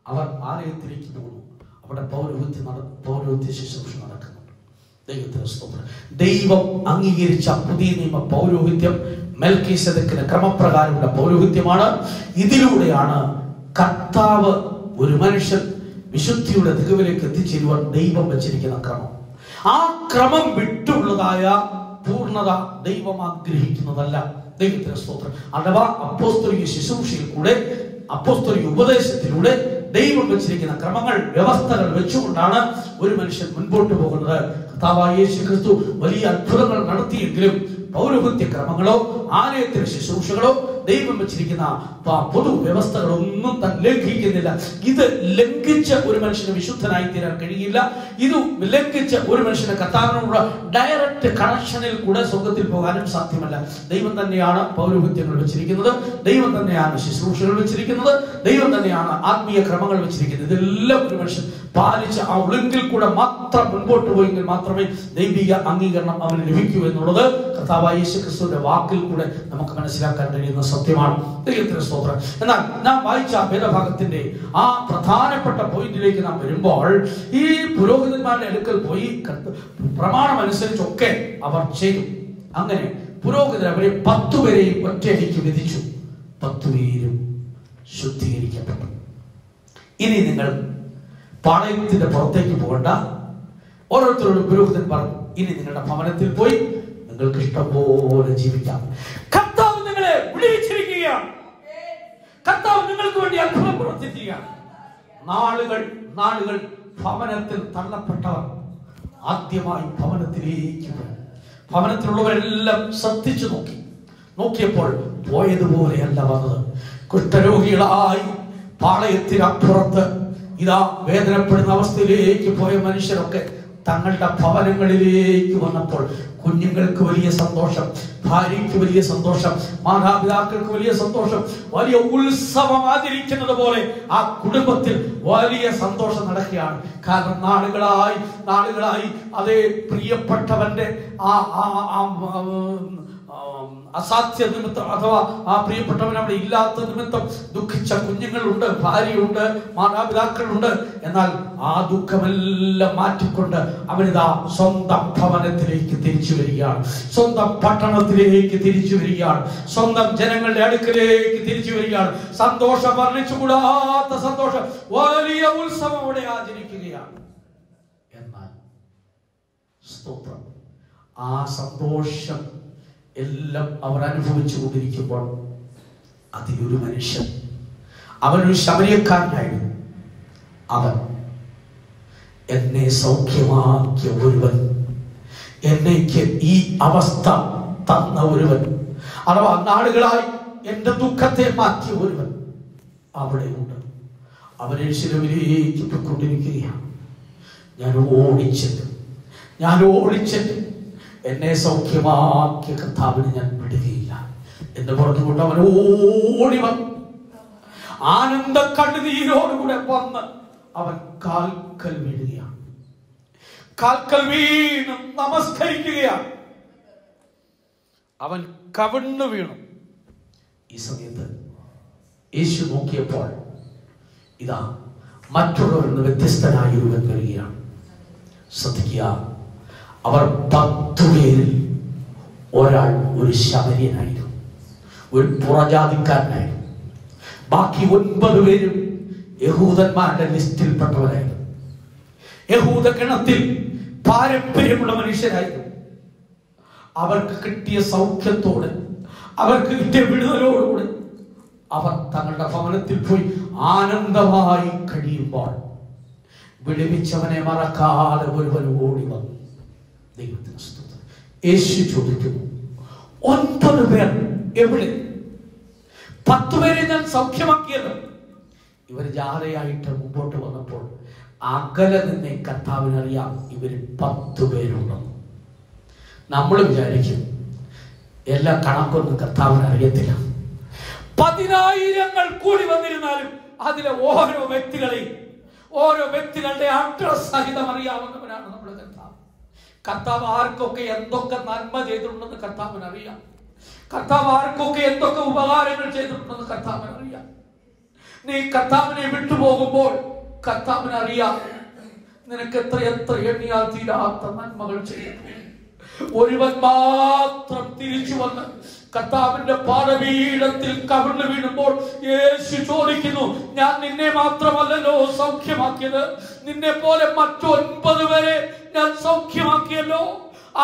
അവർ ആലയത്തിലേക്ക് പോകുന്നു. അവിടെ പൗരോഹിത്യ ശുശ്രൂഷ നടക്കുന്നുണ്ട്. ദൈവത്തിന്റെ സ്തോത്രം. ദൈവം അംഗീകരിച്ച പുതിയ നിയമ പൗരോഹിത്യം മെൽക്കീസേദെക്കിന്റെ ക്രമപ്രകാരമുള്ള പൗരോഹിത്യമാണ്. ഇതിലൂടെയാണ് കർത്താവ് ഒരു മനുഷ്യൻ വിശുദ്ധിയുടെ തികവിലേക്ക് എത്തിച്ചേരുവാൻ ദൈവം വെച്ചിരിക്കുന്ന ക്രമം. ആ ക്രമം വിട്ടുള്ളതായ പൂർണ്ണത ദൈവം ആഗ്രഹിക്കുന്നതല്ല. ദൈവത്തിന്റെ സ്തോത്രം. അഥവാ അപ്പോസ്തലിക ശുശ്രൂഷയിൽ കൂടെ, അപ്പോസ്തലിക ഉപദേശത്തിലൂടെ ദൈവം വെച്ചിരിക്കുന്ന ക്രമങ്ങൾ, വ്യവസ്ഥകൾ വെച്ചുകൊണ്ടാണ് ഒരു മനുഷ്യൻ മുൻപോട്ട് പോകുന്നത്. കർത്താവായ യേശുക്രിസ്തു വലിയ അത്ഭുതങ്ങൾ നടത്തിയെങ്കിലും പൗരോഹിത്യ ക്രമങ്ങളോ ആലയത്തിലെ ശുശ്രൂഷകളോ ദൈവം വെച്ചിരിക്കുന്ന പൊതു വ്യവസ്ഥകളൊന്നും താൻ ലംഘിക്കുന്നില്ല. ഇത് ലംഘിച്ച് ഒരു മനുഷ്യന് വിശുദ്ധനായി തീരാൻ കഴിയില്ല. ഇത് ലംഘിച്ച് ഒരു മനുഷ്യന് കർത്താവിനോടുള്ള ഡയറക്റ്റ് കണക്ഷനിൽ കൂടെ സ്വർഗത്തിൽ പോകാനും സാധ്യമല്ല. ദൈവം തന്നെയാണ് പൗരോഹിത്യങ്ങൾ വെച്ചിരിക്കുന്നത്, ദൈവം തന്നെയാണ് ശുശ്രൂഷകൾ വെച്ചിരിക്കുന്നത്, ദൈവം തന്നെയാണ് ആത്മീയ ക്രമങ്ങൾ വെച്ചിരിക്കുന്നത്. ഇതെല്ലാം ഒരു മനുഷ്യൻ പാലിച്ച് ആ ഒളിങ്കിൽ കൂടെ മാത്രം മുൻപോട്ട് പോയെങ്കിൽ മാത്രമേ ദൈവിക അംഗീകരണം അവന് ലഭിക്കൂ എന്നുള്ളത് കർത്താവായ യേശുക്രിസ്തുവിന്റെ വാക്കിൽ കൂടെ നമുക്ക് മനസ്സിലാക്കാൻ കഴിയുന്ന സത്യമാണ്. ദൈവത്തിന്റെ സ്തോത്രം. എന്നാൽ നാം വായിച്ച വേദഭാഗത്തിന്റെ ആ പ്രധാനപ്പെട്ട പോയിന്റിലേക്ക് നാം വരുമ്പോൾ, ഈ പുരോഹിതന്മാരുടെ അടുക്കൽ പോയി പ്രമാണം അനുസരിച്ചൊക്കെ അവർ ചെയ്തു. അങ്ങനെ പുരോഹിതർ അവരെ 10 പേരെയും ഒറ്റയടിക്ക് വിധിച്ചു. 10 പേരും ശുദ്ധീകരിക്കപ്പെട്ടു. ഇനി നിങ്ങൾ പാളയത്തിന്റെ പുറത്തേക്ക് പോകണ്ട. ഓരോരുത്തരോടും പുരോഹിതൻ പറഞ്ഞു, ഇനി നിങ്ങളുടെ ഭവനത്തിൽ പോയി നിങ്ങൾക്ക് ഇഷ്ടം പോലെ ജീവിക്കാം. കർത്താവ് നിങ്ങളെ വിളിച്ചിരിക്കുകയാണ്. കർത്താവ് നിങ്ങൾക്ക് വേണ്ടി അത്ഭുതം പ്രവർത്തിക്കുകയാണ്. നാളുകൾ ഭവനത്തിൽ തള്ളപ്പെട്ടവർ ആദ്യമായി ഭവനത്തിലേക്ക് പോയി. ഭവനത്തിലുള്ളവരെല്ലാം ശ്രദ്ധിച്ചു നോക്കിയപ്പോൾ പോയതുപോലെയല്ല വന്നത്. കുഷ്ഠരോഗികളായി പാളയത്തിനപ്പുറത്ത് ഇതാ വേദനപ്പെടുന്ന അവസ്ഥയിലേക്ക് പോയ മനുഷ്യരൊക്കെ തങ്ങളുടെ ഭവനങ്ങളിലേക്ക് വന്നപ്പോൾ കുഞ്ഞുങ്ങൾക്ക് വലിയ സന്തോഷം, ഭാര്യയ്ക്ക് വലിയ സന്തോഷം, മാതാപിതാക്കൾക്ക് വലിയ സന്തോഷം, വലിയ ഉത്സവം ആചരിക്കുന്നത് പോലെ ആ കുടുംബത്തിൽ വലിയ സന്തോഷം നടക്കുകയാണ്. കാരണം നാളുകളായി അതേ പ്രിയപ്പെട്ടവന്റെ അസാധ്യ നിമിത്തം അഥവാ ആ പ്രിയപ്പെട്ടവൻ അവിടെ ഇല്ലാത്ത നിമിത്തം ദുഃഖിച്ച കുഞ്ഞുങ്ങളുണ്ട്, ഭാര്യയുണ്ട്, മാതാപിതാക്കളുണ്ട്. എന്നാൽ ആ ദുഃഖമെല്ലാം മാറ്റിക്കൊണ്ട് അവനിതാ സ്വന്തം ഭവനത്തിലേക്ക് തിരിച്ചു വരികയാണ്, സ്വന്തം പട്ടണത്തിലേക്ക് തിരിച്ചു വരികയാണ്, സ്വന്തം ജനങ്ങളുടെ അടുക്കലേക്ക് തിരിച്ചു വരികയാണ്. സന്തോഷം വർണ്ണിച്ചുകൂടാത്ത സന്തോഷം, വലിയ ഉത്സവം അവിടെ ആചരിക്കുകയാണ്. എന്നാൽ സ്തോത്രം, ആ സന്തോഷം എല്ലാം അവർ അനുഭവിച്ചു കൊണ്ടിരിക്കുമ്പോൾ അതിലൊരു മനുഷ്യൻ, അവനൊരു ശമരിയക്കാരനായിരുന്നു. അവൻ എന്നെ സൗഖ്യമാക്കിയ ഒരുവൻ, എന്നേക്ക് ഈ അവസ്ഥ തന്ന ഒരുവൻ, അഥവാ നാളുകളായി എന്റെ ദുഃഖത്തെ മാറ്റിയ ഒരുവൻ അവിടെയുണ്ട്. അവനെ ശിലുവിലേക്ക് പൊയ്ക്കൊണ്ടിരിക്കുകയാണ്. ഞാൻ ഓടിച്ചെന്ന് എന്നെ സൗഖ്യമാക്കിയ കർത്താവിനെ ഞാൻ വിടുകയില്ല എന്ന് പറഞ്ഞുകൊണ്ട് അവൻ ഓടി വന്നു. ആനന്ദ കണ്ണുനീരോടുകൂടെ വന്ന് അവൻ കാൽക്കൽ വീഴുകയാണ്. കാൽക്കൽ വീണ് നമസ്കരിക്കുകയാണ്. അവൻ കവിണ്ണു വീണു. ഈ സമയത്ത് യേശു നോക്കിയപ്പോൾ ഇതാ മറ്റുള്ളവരിൽ നിന്ന് വ്യത്യസ്തനായ ഒരുവൻ വരികയാണ്. ശ്രദ്ധിക്കുക, അവർ 10 പേരിൽ ഒരാൾ ഒരു ശമരിയനായിരുന്നു, ഒരു പുറജാതിക്കാരനായിരുന്നു. ബാക്കി 9 പേരും യഹൂദന്മാരുടെ ലിസ്റ്റിൽപ്പെട്ടവരായിരുന്നു. യഹൂദ ഗണത്തിൽ പാരമ്പര്യമുള്ള മനുഷ്യരായിരുന്നു. അവർക്ക് കിട്ടിയ സൗഖ്യത്തോട്, അവർക്ക് കിട്ടിയ വിടുതലോടുകൂടി അവർ തങ്ങളുടെ ഭവനത്തിൽ പോയി ആനന്ദമായി കഴിയുമ്പോൾ വിടുവിച്ചവനെ മറക്കാതെ ഒരുവൻ ഓടി വന്നു. ദൈവത്തിന് സ്തുതി. യേശു ചോദിക്കുന്നു, 9 പേർ എവിടെ? 10 പേരെ ഞാൻ സൗഖ്യമാക്കിയല്ലോ. ഇവർ ജാഥയായിട്ട് മുമ്പോട്ട് വന്നപ്പോൾ അകലെ നിന്നെ കർത്താവിനറിയാം ഇവര് 10 പേരുണ്ടെന്ന്. നമ്മൾ വിചാരിക്കും എല്ലാ കണക്കൊന്നും കർത്താവിന് അറിയത്തില്ല. 10,000 കൂടി വന്നിരുന്നാലും അതിലെ ഓരോ വ്യക്തികളുടെ അഡ്രസ് സഹിതം അറിയാവുന്നവരാണ് നമ്മുടെ കർത്താവ്. കർത്താവ് ആർക്കൊക്കെ എന്തൊക്കെ നന്മ ചെയ്തിട്ടുണ്ടെന്ന് കർത്താവിന് അറിയാം. കർത്താവ് ആർക്കൊക്കെ എന്തൊക്കെ ഉപകാരങ്ങൾ ചെയ്തിട്ടുണ്ടെന്ന് കർത്താവിന് അറിയാം. നീ കർത്താവിനെ വിട്ടുപോകുമ്പോൾ കർത്താവിന് അറിയാം നിനക്ക് എത്ര എണ്ണിയാൽ തീരാത്ത നന്മകൾ ചെയ്യുന്നു. ഒരുവൻ മാത്രം തിരിച്ചു വന്ന് കർത്താവിന്റെ പാദപീഠത്തിൽ കവിണ്ണു വീണുമ്പോൾ യേശു ചോദിക്കുന്നു, ഞാൻ നിന്നെ മാത്രമല്ലല്ലോ സൗഖ്യമാക്കിയത്, നിന്നെ പോലെ മറ്റു 9 പേരെ ഞാൻ സൗഖ്യമാക്കിയല്ലോ.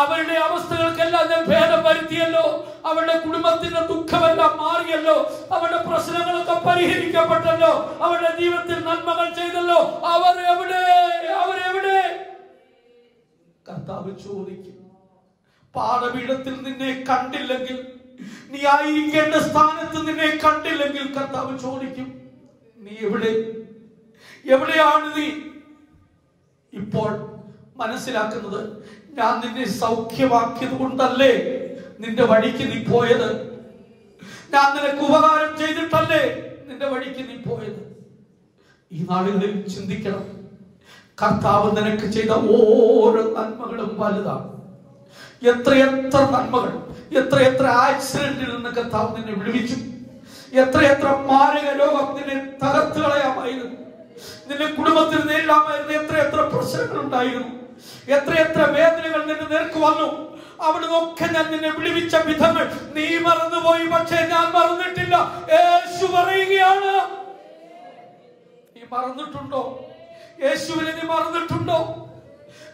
അവരുടെ അവസ്ഥകൾക്കെല്ലാം ഞാൻ ഭേദം വരുത്തിയല്ലോ. അവരുടെ കുടുംബത്തിന്റെ ദുഃഖമെല്ലാം മാറിയല്ലോ. അവരുടെ പ്രശ്നങ്ങളൊക്കെ പരിഹരിക്കപ്പെട്ടല്ലോ. അവരുടെ ജീവിതത്തിൽ നന്മകൾ ചെയ്തല്ലോ. അവരെവിടെ? കർത്താവ് ചോദിക്കും. പാദപീഠത്തിൽ നിന്നെ കണ്ടില്ലെങ്കിൽ, നീ ആയിരിക്കേണ്ട സ്ഥാനത്ത് നിന്നെ കണ്ടില്ലെങ്കിൽ കർത്താവ് ചോദിക്കും, നീ എവിടെയാണ് നീ? ഇപ്പോൾ മനസ്സിലാക്കുന്നത്, ഞാൻ നിന്നെ സൗഖ്യമാക്കിയത് കൊണ്ടല്ലേ നിന്റെ വഴിക്ക് നീ പോയത്. ഞാൻ നിനക്ക് ഉപകാരം ചെയ്തിട്ടല്ലേ നിന്റെ വഴിക്ക് നീ പോയത്. ഈ നാളുകളിൽ ചിന്തിക്കണം, കർത്താവ് നിനക്ക് ചെയ്ത ഓരോ നന്മകളും വലുതാണ്. എത്ര നന്മകൾ, എത്ര ആക്സിഡന്റിൽ നിന്ന് കർത്താവ് നിന്നെ വിടുവിച്ചു. എത്ര മാരക രോഗം നിന്നെ തകർത്ത് കളയാമായിരുന്നു. നിന്റെ കുടുംബത്തിൽ നേരിടാമായിരുന്നു എത്ര പ്രശ്നങ്ങൾ ഉണ്ടായിരുന്നു. എത്ര വേദനകൾ നിന്റെ നേർക്ക് വന്നു. അവിടുന്നൊക്കെ ഞാൻ നിന്നെ വിടുവിച്ച വിധങ്ങൾ നീ മറന്നുപോയി, പക്ഷേ ഞാൻ മറന്നിട്ടില്ല. യേശു പറയുകയാണ്, നീ മറന്നിട്ടുണ്ടോ? യേശുവിനെ നീ മറന്നിട്ടുണ്ടോ?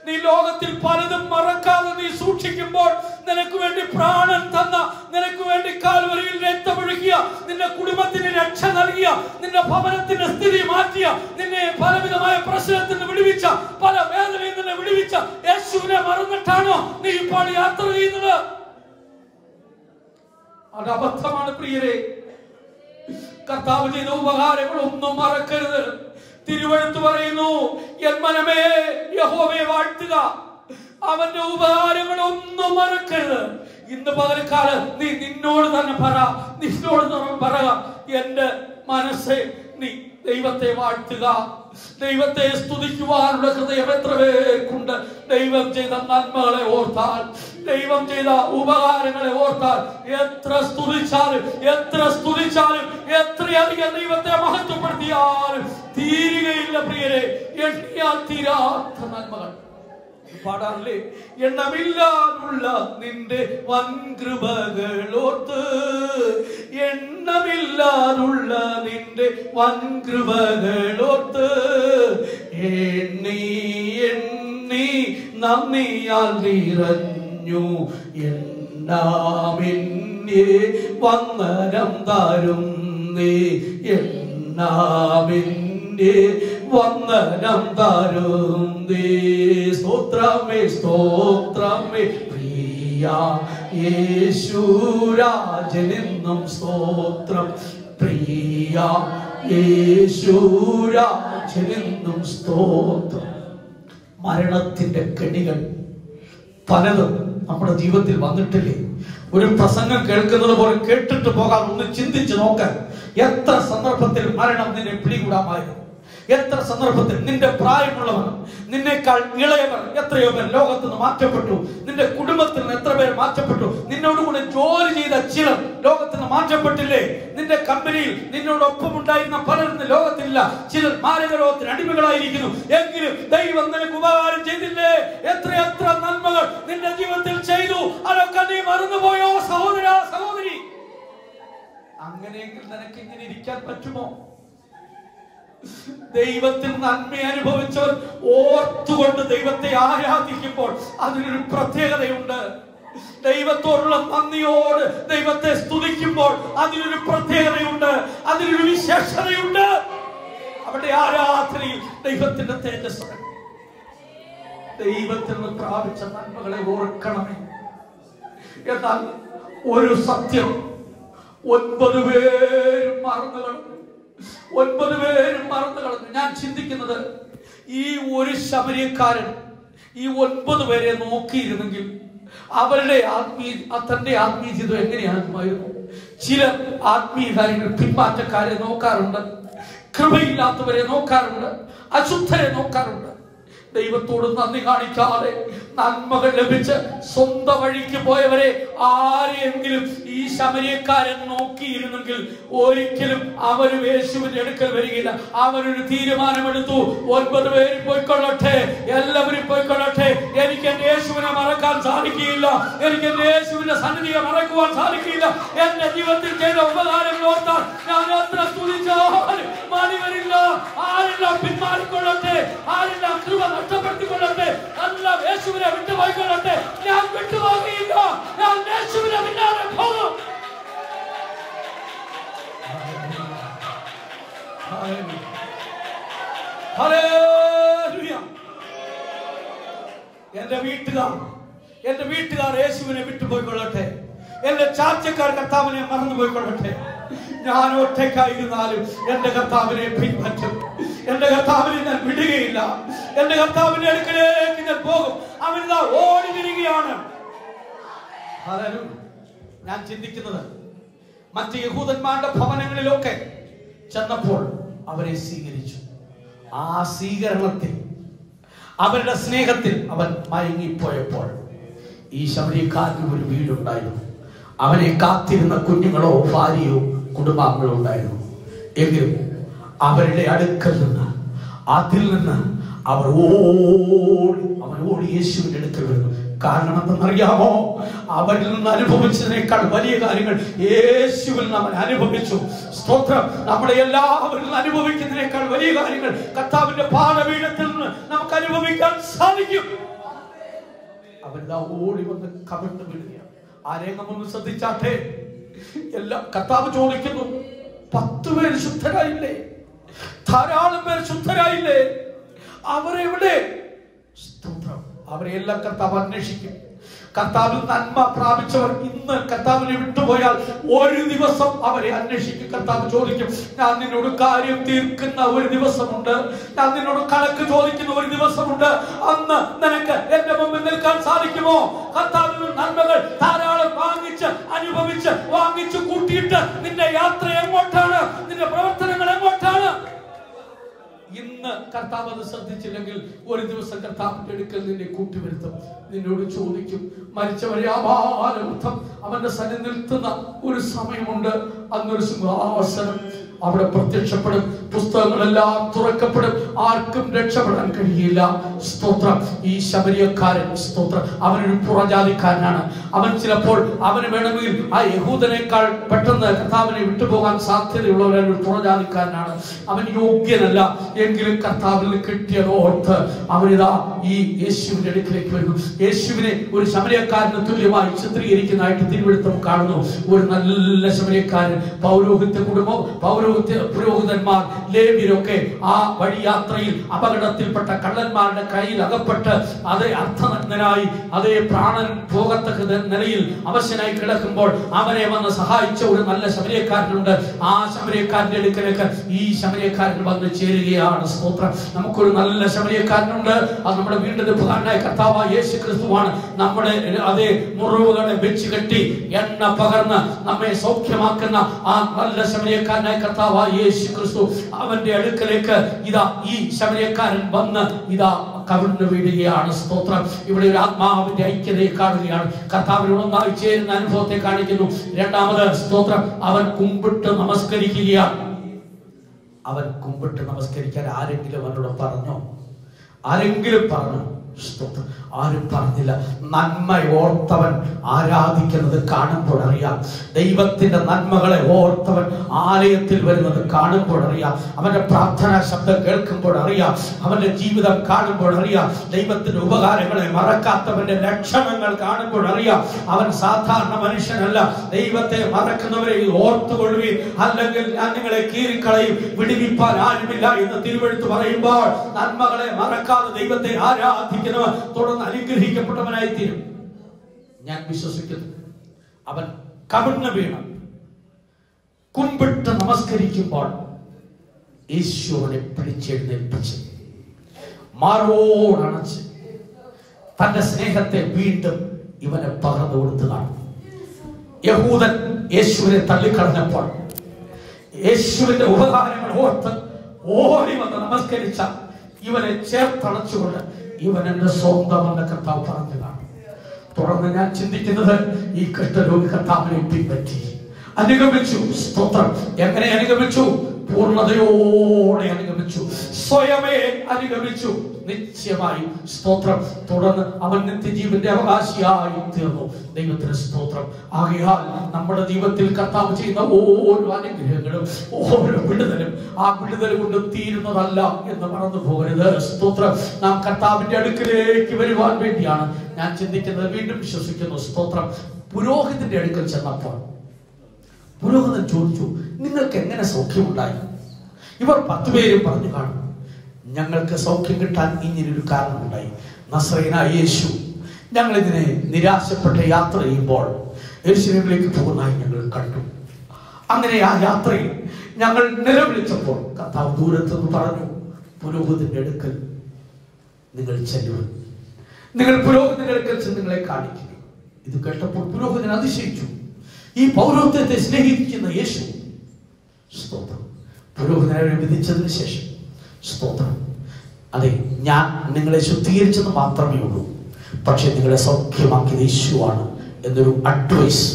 നീ ലോകത്തിൽ പലതും മറക്കാതെ നീ സൂക്ഷിക്കുമ്പോൾ നിനക്ക് വേണ്ടി പ്രാണൻ തന്ന, നിനക്ക് വേണ്ടി കാൽവരിയിൽ രക്തമൊഴുകിയ, നിന്റെ കുടുംബത്തിന് രക്ഷ നൽകിയ, നിന്റെ ഭവനത്തിന്റെ സ്ഥിതി മാറ്റിയ, നിന്നെ പലവിധമായ പ്രശ്നത്തിന് വിടുവിച്ച, പല വേദനയിൽ നിന്ന് വിടുവിച്ച യേശുവിനെ മറന്നിട്ടാണോ നീ ഇപ്പോൾ യാത്ര ചെയ്യുന്നത്? അത് അബദ്ധമാണ് പ്രിയരെ. കർത്താവ് ചെയ്ത ഉപകാരങ്ങൾ ഒന്നും മറക്കരുത്. തിരുവെഴുത്ത് പറയുന്നു, എൻ മനമേ യഹോവയെ വാഴ്ത്തുക, അവന്റെ ഉപകാരങ്ങൾ ഒന്നും മറക്കരുത്. ഇന്ന് പകൽക്കാലം നീ നിന്നോട് തന്നെ പറയുക, എന്റെ മനസ്സെ നീ ദൈവത്തെ വാഴ്ത്തുക, ദൈവത്തെ സ്തുതിക്കുവാനുള്ള ഹൃദയം എത്ര പേർക്കുണ്ട്? ദൈവം ചെയ്ത നന്മകളെ ഓർത്താൽ, ദൈവം ചെയ്ത ഉപകാരങ്ങളെ ഓർത്താൽ എത്ര സ്തുതിച്ചാലും എത്രയധികം ദൈവത്തെ മഹത്വപ്പെടുത്തിയാലും തീരുകയില്ല പ്രിയരെ. എണ്ണിയാൽ തീരാത്ത നന്മകൾ പാടാറില്ലേ? എണ്ണമില്ലാതുള്ള നിന്റെ വൻകൃപകളോർത്ത്, എണ്ണമില്ലാതുള്ള നിന്റെ വൻകൃപകളോർത്ത് എണ്ണി എണ്ണി നന്ദിയാൽ നിറഞ്ഞു എണ്ണാമിന്നെ വന്ദനം തരുന്നേ, എണ്ണാമിന്നെ വന്ദനം തരുന്നേ. സ്തോത്രമേ സ്തോത്രമേ പ്രിയ യേശുരാജനെന്നും സ്തോത്രം, പ്രിയ യേശുരാജനെന്നും സ്തോത്രം. മരണത്തിന്റെ കെണികൾ പലതും നമ്മുടെ ജീവിതത്തിൽ വന്നിട്ടില്ലേ? ഒരു പ്രസംഗം കേൾക്കുന്നത് പോലെ കേട്ടിട്ട് പോകാൻ ഒന്ന് ചിന്തിച്ച് നോക്കാൻ. എത്ര സന്ദർഭത്തിൽ മരണം നിന്നെ പിടികൂടാമായിരുന്നു? എത്ര സന്ദർഭത്തിൽ നിന്റെ പ്രായമുള്ളവർ, നിന്നേക്കാൾ ഇളയവർ എത്രയോ പേർ ലോകത്ത് നിന്ന് മാറ്റപ്പെട്ടു. നിന്റെ കുടുംബത്തിൽ നിന്ന് എത്ര പേർ മാറ്റപ്പെട്ടു? നിന്നോടുകൂടെ ജോലി ചെയ്ത ചിലർ ലോകത്ത് നിന്ന് മാറ്റപ്പെട്ടില്ലേ? നിന്റെ കമ്പനിയിൽ നിന്നോടൊപ്പം ഉണ്ടായിരുന്ന പലരും ലോകത്തില്ല. ചിലർ മാരകരോഗത്തിന് അടിമകളായിരിക്കുന്നു. എങ്കിലും ദൈവം നിനക്ക് ഉപകാരം ചെയ്തില്ലേ? എത്ര നന്മകൾ നിന്റെ ജീവിതത്തിൽ ചെയ്തു. അതൊക്കെ നീ മറന്നുപോയോ സഹോദര സഹോദരി? അങ്ങനെയെങ്കിൽ നിനക്ക് ഇങ്ങനെ ഇരിക്കാൻ പറ്റുമോ? ദൈവത്തിൽ നന്മ അനുഭവിച്ചവർ ഓർത്തുകൊണ്ട് ദൈവത്തെ ആരാധിക്കുമ്പോൾ അതിനൊരു പ്രത്യേകതയുണ്ട്. ദൈവത്തോടുള്ള നന്ദിയോട് ദൈവത്തെ സ്തുതിക്കുമ്പോൾ അതിനൊരു പ്രത്യേകതയുണ്ട്, അതിനൊരു വിശേഷതയുണ്ട്. അവിടെ ആരാധനയിൽ ദൈവത്തിന്റെ തേജസ്, ദൈവത്തിൽ നിന്ന് പ്രാപിച്ച നന്മകളെ ഓർക്കണമേ. എന്നാൽ ഒരു സത്യം 9 പേരും മറന്നു കളഞ്ഞു. 9 പേരും മറന്നു കളഞ്ഞു. ഞാൻ ചിന്തിക്കുന്നത്, ഈ ഒരു ശമരിയക്കാരൻ ഈ 9 പേരെ നോക്കിയിരുന്നെങ്കിൽ അവരുടെ തന്റെ ആത്മീയ ജീവിതം എങ്ങനെയാകുമായിരുന്നു? ചില ആത്മീയ കാര്യങ്ങൾ പിന്മാറ്റക്കാരെ നോക്കാറുണ്ട്, കൃപയില്ലാത്തവരെ നോക്കാറുണ്ട്, അശുദ്ധരെ നോക്കാറുണ്ട്. ദൈവത്തോട് നന്ദി കാണിക്കാതെ നന്മകൾ ലഭിച്ച് സ്വന്തം വഴിക്ക് പോയവരെ ആരെയെങ്കിലും ഈ ശമരിയക്കാരൻ നോക്കിയിരുന്നെങ്കിൽ ഒരിക്കലും അവരും യേശുവിന്റെ അടുക്കൽ വരികയില്ല. അവരൊരു തീരുമാനമെടുത്തു, 9 പേരും പോയിക്കൊള്ളട്ടെ, എല്ലാവരും പോയിക്കൊള്ളട്ടെ, എനിക്ക് എന്റെ യേശുവിനെ മറക്കാൻ സാധിക്കില്ല, എനിക്ക് എന്റെ യേശുവിന്റെ സന്നിധിയെ മറക്കുവാൻ സാധിക്കില്ല. എന്റെ ജീവിതത്തിൽ ചെയ്ത ഉപകാരങ്ങൾ ഓർത്താൽ ഞാൻ എത്ര സ്തുതിച്ചാലും മതി വരില്ല. ആരെല്ലാം പിന്മാറിക്കൊള്ളട്ടെ, ആരെല്ലാം കൃപ നഷ്ടപ്പെടുത്തിക്കൊള്ളട്ടെ, എല്ലാം യേശുവിനെ വിട്ടുപോയിക്കൊള്ളട്ടെ. ഞാൻ വിട്ടുപോകുകയില്ല, ഞാൻ യേശുവിനെ പിന്നാലെ പോകും. എന്റെ വീട്ടുകാർ യേശുവിനെ വിട്ടുപോയിക്കൊള്ളട്ടെ, എന്റെ ചാച്ചക്കാർ കർത്താവിനെ മറന്നുപോയിക്കൊള്ളട്ടെ. ഞാൻ ഒറ്റയ്ക്കായിരുന്നാലും എന്റെ കർത്താവിനെ പിൻപറ്റും, എന്റെ കർത്താവിനെ ഞാൻ വിടുകയില്ല, എന്റെ കർത്താവിന്റെ അടുക്കലേക്ക് ഞാൻ പോകും. അവനിതാ ഓടി വരികയാണ്. ഞാൻ ചിന്തിക്കുന്നത്, മറ്റ് യഹൂദന്മാരുടെ ഭവനങ്ങളിലൊക്കെ ചെന്നപ്പോൾ അവരെ സ്വീകരിച്ചു. ആ സ്വീകരണത്തിൽ, അവരുടെ സ്നേഹത്തിൽ അവൻ മയങ്ങിപ്പോയപ്പോൾ ഈ ശമരിയക്കാരന് ഒരു വീടുണ്ടായിരുന്നു. അവനെ കാത്തിരുന്ന കുഞ്ഞുങ്ങളോ ഭാര്യയോ കുടുംബാംഗങ്ങളോ ഉണ്ടായിരുന്നു. എങ്കിലും അവരുടെ അടുക്കൽ നിന്ന്, അതിൽ നിന്ന് അവർ ഓടി യേശുവിന്റെ അടുക്കൽ വരുന്നു. കാരണം എന്തെന്നറിയാമോ? അവരിൽ നിന്ന് അനുഭവിച്ചതിനേക്കാൾ വലിയ കാര്യങ്ങൾ യേശുവിൽ നിന്ന് അവൻ അനുഭവിച്ചു. സ്തോത്രം. നമ്മുടെ എല്ലാവരിൽ നിന്ന് അനുഭവിക്കുന്നതിനേക്കാൾ വലിയ കാര്യങ്ങൾ കർത്താവിന്റെ പാദപീഠത്തിൽ നിന്ന് നമുക്ക് അനുഭവിക്കാൻ സാധിക്കും. അവരിതാ ഓടി വന്ന് കവിട്ട് വിടുകയാണ്. ആ രംഗം ഒന്ന് ശ്രദ്ധിച്ചാട്ടെ. എല്ലാം കർത്താവ് ചോദിക്കുന്നു, 10 പേർ ശുദ്ധരായില്ലേ? ധാരാളം പേർ കർത്താവിൽ നന്മ പ്രാപിച്ചവർ ഇന്ന് കർത്താവിനെ വിട്ടുപോയാൽ ഒരു ദിവസം അവരെ അന്വേഷിക്കും. കർത്താവ് ചോദിക്കും, ഞാൻ നിന്നോട് കാര്യം തീർക്കുന്ന ഒരു ദിവസമുണ്ട്, ഞാൻ നിന്നോട് കണക്ക് ചോദിക്കുന്ന ഒരു ദിവസമുണ്ട്, അന്ന് നിനക്ക് എന്റെ മുമ്പിൽ നിൽക്കാൻ സാധിക്കുമോ? കർത്താവിൽ നന്മകൾ ധാരാളം വാങ്ങിച്ച് അനുഭവിച്ച് വാങ്ങിച്ചു കൂട്ടിയിട്ട് നിന്റെ യാത്ര എങ്ങോട്ടാണ്? നിന്റെ പ്രവർത്തനങ്ങൾ എങ്ങോട്ടാണ്? ഇന്ന് കർത്താവ് അത് ശ്രദ്ധിച്ചില്ലെങ്കിൽ ഒരു ദിവസം കർത്താവിന്റെ അടുക്കൽ നിന്നെ കൂട്ടിവരുത്തും. നിന്നോട് ചോദിക്കും, മരിച്ചവരെ ആഭാരവൃത്തം അവന്റെ സന്നിധി നിർത്തുന്ന ഒരു സമയമുണ്ട്. അന്നൊരു സിംഹാസനം അവിടെ പ്രത്യക്ഷപ്പെടും, പുസ്തകങ്ങളെല്ലാം തുറക്കപ്പെടും, ആർക്കും രക്ഷപ്പെടാൻ കഴിയില്ല. സ്തോത്രം. ഈ ശമരിയക്കാരൻ, സ്തോത്രം, അവനൊരു പുറജാതിക്കാരനാണ്. അവൻ ചിലപ്പോൾ അവന് വേണമെങ്കിൽ ആ യഹൂദനേക്കാൾ പെട്ടെന്ന് കർത്താവിനെ വിട്ടുപോകാൻ സാധ്യതയുള്ളവരൊരു പുറജാതിക്കാരനാണ്. അവൻ യോഗ്യനല്ല. എങ്കിലും കർത്താവിൽ കിട്ടിയത് ഓർത്ത് അവനിതാ ഈ യേശുവിന്റെ അടുക്കിലേക്ക് വരുന്നു. യേശുവിനെ ഒരു ശമരിയക്കാരന് തുല്യമായി ചിത്രീകരിക്കുന്നതായിട്ട് തിരുവെഴുത്തം കാണുന്നു. ഒരു നല്ല ശമരിയക്കാരൻ, പൗരോഹിത്യ കുടുംബം, പുരോഹിതന്മാർ, ലേവ്യരൊക്കെ ആ വഴിയാത്രയിൽ അപകടത്തിൽപ്പെട്ട കള്ളന്മാരുടെ കയ്യിൽ അകപ്പെട്ട് അതേ അർത്ഥനഗ്നനായി അതേ പ്രാണൻ പോകത്തക്ക നിലയിൽ അവശനായി കിടക്കുമ്പോൾ അവനെ വന്ന് സഹായിച്ച ഒരു നല്ല ശമരിയക്കാരനുണ്ട്. ആ ശമരിയക്കാരന്റെ അടുക്കലേക്ക് ഈ ശമരിയക്കാരൻ വന്ന് ചേരുകയാണ്. സ്തോത്രം. നമുക്കൊരു നല്ല ശമരിയക്കാരനുണ്ട്. അത് നമ്മുടെ വീണ്ടെടുപ്പുകാരനായ കർത്താവായ യേശു ക്രിസ്തുവാണ്. നമ്മുടെ അതേ മുറിവുകളെ വെച്ച് കെട്ടി എണ്ണ പകർന്ന് നമ്മെ സൗഖ്യമാക്കുന്ന ആ നല്ല ശമരിയക്കാരനായ കർത്താവായ യേശു ക്രിസ്തു, അവന്റെ അടുക്കലേക്ക് ഇതാ ഈ ശമരിയക്കാരൻ വന്ന് ഇതാ കവിണ്ണു വീഴുകയാണ്. സ്തോത്രം. ഇവിടെ ഒരു ആത്മാവിന്റെ ഐക്യതയെ കാണുകയാണ്. കർത്താവിനോട് ഒന്നായി ചേരുന്ന അനുഭവത്തെ കാണിക്കുന്നു. രണ്ടാമത്, സ്തോത്രം, അവൻ കുമ്പിട്ട് നമസ്കരിക്കുകയാണ്. അവൻ കുമ്പിട്ട് നമസ്കരിക്കാൻ ആരെങ്കിലും അവനോട് പറഞ്ഞോ? ആരെങ്കിലും പറഞ്ഞു? സ്തോത്രം. ആരും പറഞ്ഞില്ല. നന്മ ഓർത്തവൻ ആരാധിക്കുന്നത് കാണുമ്പോൾ അറിയാം. ദൈവത്തിന്റെ നന്മകളെ ഓർത്തവൻ ആലയത്തിൽ വരുന്നത് കാണുമ്പോൾ അറിയാം. അവന്റെ പ്രാർത്ഥനാ ശബ്ദം കേൾക്കുമ്പോൾ അറിയാം. അവന്റെ ജീവിതം കാണുമ്പോൾ അറിയാം. ദൈവത്തിന്റെ ഉപകാരങ്ങളെ മറക്കാത്തവന്റെ ലക്ഷണങ്ങൾ കാണുമ്പോൾ അറിയാം. അവൻ സാധാരണ മനുഷ്യനല്ല. ദൈവത്തെ മറക്കുന്നവരെ ഓർത്തുകൊള്ളുവീൻ, അല്ലെങ്കിൽ ഞാൻ നിങ്ങളെ കീറിക്കളയും, വിടുവിപ്പാൻ ആരുമില്ല എന്ന് തിരുവെഴുത്ത് പറയുമ്പോൾ നന്മകളെ മറക്കാതെ ദൈവത്തെ ആരാധിക്കുന്നവർ തുടർന്ന് അനുഗ്രഹിക്കപ്പെട്ടവനായി തീരും. ഞാൻ വിശ്വസിക്കുന്നു. അവൻ കവിണ്ണു വീണ് കുമ്പിട്ട് നമസ്കരിക്കുമ്പോൾ യേശു അവനെ പിടിച്ചെഴുന്നേൽപ്പിച്ച് മാറോടണച്ച് തന്റെ സ്നേഹത്തെ വീണ്ടും ഇവനെ പകർന്നു കൊടുത്തതാണ്. യഹൂദൻ യേശുവിനെ തള്ളിക്കളഞ്ഞപ്പോൾ യേശുവിന്റെ ഉപകാരങ്ങൾ ഓർത്ത് ഓടി വന്ന് നമസ്കരിച്ച ഇവനെ ചേർത്തണച്ചുകൊണ്ട് ഇവൻ എന്റെ സ്വന്തമെന്ന് കർത്താവ് പറഞ്ഞതാണ്. തുടർന്ന് ഞാൻ ചിന്തിക്കുന്നത്, ഈ കുഷ്ഠരോഗി കർത്താവിനെ പിൻപറ്റി അനുഗമിച്ചു. സ്തോത്രം. എങ്ങനെ അനുഗമിച്ചു? പൂർണ്ണതയോടെ അനുഗമിച്ചു, സ്വയമേ അനുഗമിച്ചു, നിശ്ചയമായി. സ്തോത്രം. തുടർന്ന് അവൻ നിത്യജീവന്റെ അവകാശിയായി തീർന്നു. ദൈവത്തിന് സ്തോത്രം. ആകയാൽ നമ്മുടെ ജീവിതത്തിൽ കർത്താവ് ചെയ്യുന്ന ഓരോ അനുഗ്രഹങ്ങളും ഓരോ വിടുതലും ആ വിടുതൽ കൊണ്ട് തീരുന്നതല്ല എന്ന് മറന്നു പോകരുത്. സ്തോത്രം. നാം കർത്താവിന്റെ അടുക്കിലേക്ക് വരുവാൻ വേണ്ടിയാണ് ഞാൻ ചിന്തിക്കുന്നത്. വീണ്ടും വിശ്വസിക്കുന്നു. സ്തോത്രം. പുരോഹിതന്റെ അടുക്കൽ ചെന്നപ്പോൾ പുരോഹിതൻ ചോദിച്ചു, നിങ്ങൾക്ക് എങ്ങനെ സൗഖ്യമുണ്ടായി? ഇവർ 10 പേരും പറഞ്ഞു കാണും, ഞങ്ങൾക്ക് സൗഖ്യം കിട്ടാൻ ഇങ്ങനൊരു കാരണമുണ്ടായി. നസറേയനായ യേശു ഞങ്ങളിതിനെ നിരാശപ്പെട്ട് യാത്ര ചെയ്യുമ്പോൾ യെരൂശലേമിലേക്ക് പോകുന്നതായി ഞങ്ങൾ കണ്ടു. അങ്ങനെ ആ യാത്രയിൽ ഞങ്ങൾ നിലവിളിച്ചപ്പോൾ കർത്താവ് ദൂരത്തുനിന്ന് പറഞ്ഞു, പുരോഹിതന്റെ അടുക്കൽ നിങ്ങൾ ചെല്ലുക, നിങ്ങൾ പുരോഹിതന്റെ അടുക്കൽ ചെന്ന് നിങ്ങളെ കാണിക്കുക. ഇത് കേട്ടപ്പോൾ പുരോഹിതൻ അതിശയിച്ചു. ഈ പൗരോഹിത്യത്തെ സ്നേഹിക്കുന്ന യേശു, സ്തോത്രം, പുരോഹിതനെ വിധിച്ചതിന് ശേഷം, സ്തോത്രം, അതെ, ഞാൻ നിങ്ങളെ ശുദ്ധീകരിച്ചത് മാത്രമേ ഉള്ളൂ, പക്ഷെ നിങ്ങളെ സൗഖ്യമാക്കിയത് യേശുവാണ് എന്നൊരു അഡ്വൈസ്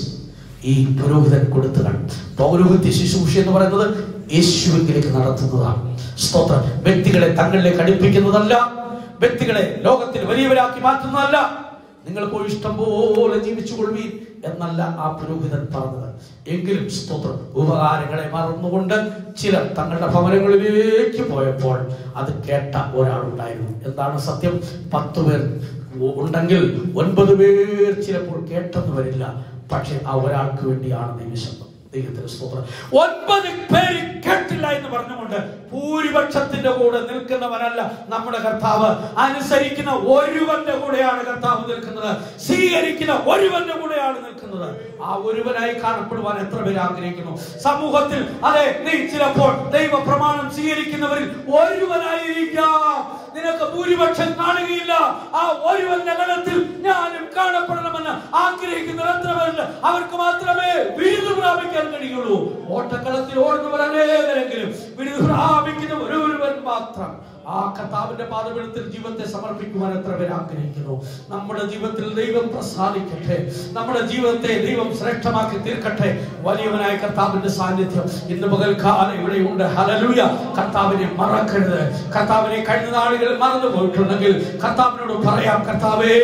ഈ പുരോഹിതൻ കൊടുത്തതാണ്. പൗരോഹിത്യ ശുശ്രൂഷ എന്ന് പറയുന്നത് യേശുവിലേക്ക് നടത്തുന്നതാണ്. സ്തോത്രം. വ്യക്തികളെ തങ്ങളിലേക്ക് അടുപ്പിക്കുന്നതല്ല, വ്യക്തികളെ ലോകത്തിൽ വലിയവരാക്കി മാറ്റുന്നതല്ല. നിങ്ങൾ പോയി ഇഷ്ടം പോലെ ജീവിച്ചുകൊള്ളുവീൻ എന്നല്ല ആ പുരോഹിതൻ പറഞ്ഞത്. എങ്കിലും സ്തോത്രം, ഉപകാരങ്ങളെ മറന്നുകൊണ്ട് ചിലർ തങ്ങളുടെ ഭവനങ്ങളിലേക്ക് പോയപ്പോൾ അത് കേട്ട ഒരാളുണ്ടായിരുന്നു. എന്താണ് സത്യം? 10 പേർ ഉണ്ടെങ്കിൽ 9 പേർ ചിലപ്പോൾ കേട്ടെന്ന് വരില്ല. പക്ഷെ ആ ഒരാൾക്ക് വേണ്ടിയാണ് ദൈവശബ്ദം. ദൈവത്തിന് സ്തോത്രം. 9 പേര് കേട്ടില്ല എന്ന് പറഞ്ഞുകൊണ്ട് ഭൂരിപക്ഷത്തിന്റെ കൂടെ നിൽക്കുന്നവനല്ല നമ്മുടെ കർത്താവ്. അനുസരിക്കുന്ന ഒരുവന്റെ കൂടെയാണ് കർത്താവ് നിൽക്കുന്നത്. സ്വീകരിക്കുന്ന ഒരുവന്റെ കൂടെയാണ് നിൽക്കുന്നത്. ആ ഒരുവനായി കാണപ്പെടുവാൻ എത്ര പേര് ആഗ്രഹിക്കുന്നു? സമൂഹത്തിൽ അതെ, നീ ചിലപ്പോൾ ദൈവ പ്രമാണം സ്വീകരിക്കുന്നവരിൽ ഒരുവനായിരിക്കാം. നിനക്ക് ഭൂരിപക്ഷം കാണുകയില്ല. ആ ഒരുവന്റെ ഗണത്തിൽ ഞാനും കാണപ്പെടണമെന്ന് ആഗ്രഹിക്കുന്നവർ എത്ര പേരുണ്ട്? അവർക്ക് മാത്രമേ വിരുദ് പ്രാപിക്കാൻ കഴിയുള്ളൂ. ഓട്ടക്കളത്തിൽ ഓടുന്നവർ അനേകരെങ്കിലും വിരുദ് പ്രാപിക്കുന്ന ഒരുവൻ മാത്രം ആ കർത്താവിന്റെ പാദപീഠത്തിൽ ജീവിതത്തെ സമർപ്പിക്കുവാൻ എത്ര പേര് ആഗ്രഹിക്കുന്നു? നമ്മുടെ ജീവിതത്തിൽ ദൈവം പ്രസാദിക്കട്ടെ. നമ്മുടെ ജീവിതത്തെ ദൈവം ശ്രേഷ്ഠമാക്കി തീർക്കട്ടെ. വലിയവനായ കർത്താവിന്റെ സാന്നിധ്യം ഇന്ന് പകൽക്കാലം ഇവിടെ ഉണ്ട്. ഹല്ലേലൂയ. കർത്താവിനെ മറക്കരുത്. കർത്താവിനെ കഴിഞ്ഞ നാളുകളിൽ മറന്നു പോയിട്ടുണ്ടെങ്കിൽ കർത്താവിനോട് പറയാം, കർത്താവേ,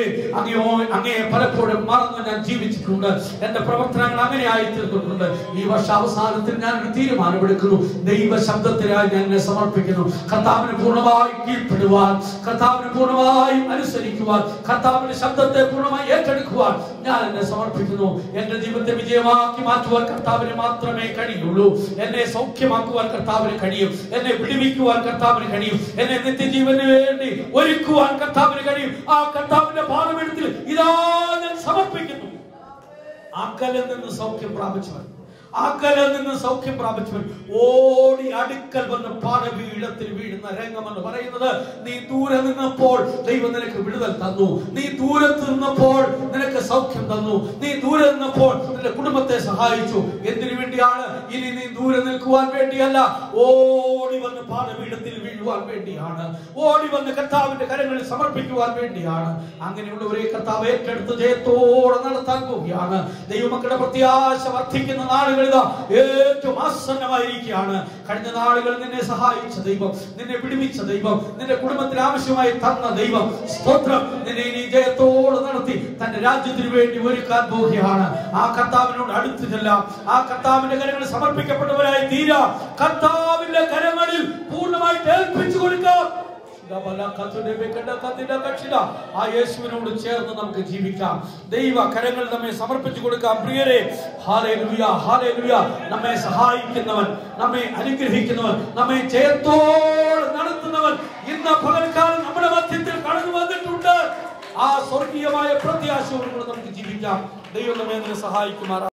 അങ്ങയെ പലപ്പോഴും മറന്ന് ഞാൻ ജീവിച്ചിട്ടുണ്ട്. എന്റെ പ്രവർത്തനങ്ങൾ അങ്ങനെ ആയി തീർന്നിട്ടുണ്ട്. ഈ വർഷാവസാനത്തിൽ ഞാൻ ഒരു തീരുമാനമെടുക്കുന്നു. ദൈവ ശബ്ദത്തിനായി ഞാൻ എന്നെ സമർപ്പിക്കുന്നു. കർത്താവിന് പൂർണ്ണമായി കീഴ്പ്പെടുവാൻ, കർത്താവിന് പൂർണ്ണമായും അനുസരിക്കുവാൻ, കർത്താവിന്റെ ശബ്ദത്തെ പൂർണ്ണമായി ഏറ്റെടുക്കുവാൻ ഞാൻ എന്നെ സമർപ്പിക്കുന്നു. എന്റെ ജീവിതത്തെ വിജയമാക്കി മാറ്റുവാൻ കർത്താവിന് മാത്രമേ കഴിയുള്ളൂ. എന്നെ സൗഖ്യമാക്കുവാൻ കർത്താവിന് കഴിയും. എന്നെ വിടുവിക്കുവാൻ കർത്താവിന് കഴിയും. എന്നെ നിത്യജീവന് വേണ്ടി ഒരുക്കുവാൻ കർത്താവിന് കഴിയും. ആ കർത്താവിന്റെ പാദപീഠത്തിൽ ഇതാ ഞാൻ സമർപ്പിക്കുന്നു. അകലിൽ നിന്ന് സൗഖ്യം പ്രാപിച്ചവൻ, അകലിൽ നിന്ന് സൗഖ്യം പ്രാപിച്ചവൻ ഓടി അടുക്കൽ വന്ന് പാദപീഠത്തിൽ വീഴുന്ന രംഗമെന്ന് പറയുന്നത്, നീ ദൂരെ നിന്നപ്പോൾ ദൈവം നിനക്ക് വിടുതൽ തന്നു. നീ ദൂരത്ത് നിന്നപ്പോൾ നിനക്ക് സൗഖ്യം തന്നു. നീ ദൂരെ നിന്നപ്പോൾ നിന്റെ കുടുംബത്തെ സഹായിച്ചു. എന്തിനു വേണ്ടിയാണ്? ഇനി നീ ദൂരെ നിൽക്കുവാൻ വേണ്ടിയല്ല, ഓടി വന്ന് പാദപീഠത്തിൽ വീഴുവാൻ വേണ്ടിയാണ്. ഓടി വന്ന് കർത്താവിന്റെ കരങ്ങളിൽ സമർപ്പിക്കുവാൻ വേണ്ടിയാണ്. അങ്ങനെയുള്ളവരെ കർത്താവ് ഏറ്റെടുത്ത് ജയത്തോടെ നടത്താൻ പോവുകയാണ്. ദൈവമക്കളുടെ പ്രത്യാശ വർദ്ധിക്കുന്ന നാളുകൾ ഏറ്റവും ആസന്നമായിരിക്കുകയാണ്. കഴിഞ്ഞ നാളുകൾ നിന്നെ സഹായിച്ച ദൈവം, നിന്നെ വിടുവിച്ച ദൈവം, നിന്റെ കുടുംബത്തിന് ആവശ്യമായി തന്ന ദൈവം, സ്തോത്രം, നിന്നെ ഇനി ജയത്തോടെ നടത്തി തന്റെ രാജ്യത്തിന് വേണ്ടി ഒരുക്കാൻ പോവുകയാണ്. ആ കർത്താവിനോട് അടുത്ത് ചെല്ലാം. ആ കർത്താവിന്റെ കരങ്ങളിൽ സമർപ്പിക്കപ്പെട്ടവരായി തീരാം. കർത്താവിന്റെ കരങ്ങളിൽ പൂർണ്ണമായിട്ട് ഏൽപ്പിച്ചു കൊടുക്കാം. ആ യേശുവിനോട് ചേർന്ന് നമുക്ക് ജീവിക്കാം. ദൈവ കരങ്ങൾ നമ്മെ സമർപ്പിച്ചു കൊടുക്കാം. പ്രിയരെ, ഹല്ലേലൂയ, ഹല്ലേലൂയ. നമ്മെ സഹായിക്കുന്നവൻ, നമ്മെ അനുഗ്രഹിക്കുന്നവൻ, നമ്മെ ജയത്തോടെ നടത്തുന്നവൻ ഇന്ന് പകൽക്കാലം നമ്മുടെ മധ്യത്തിൽ കടന്നു വന്നിട്ടുണ്ട്. ആ സ്വർഗീയമായ പ്രത്യാശയോടുകൂടെ നമുക്ക് ജീവിക്കാം. ദൈവം നമ്മെ സഹായിക്കുമാറാകട്ടെ.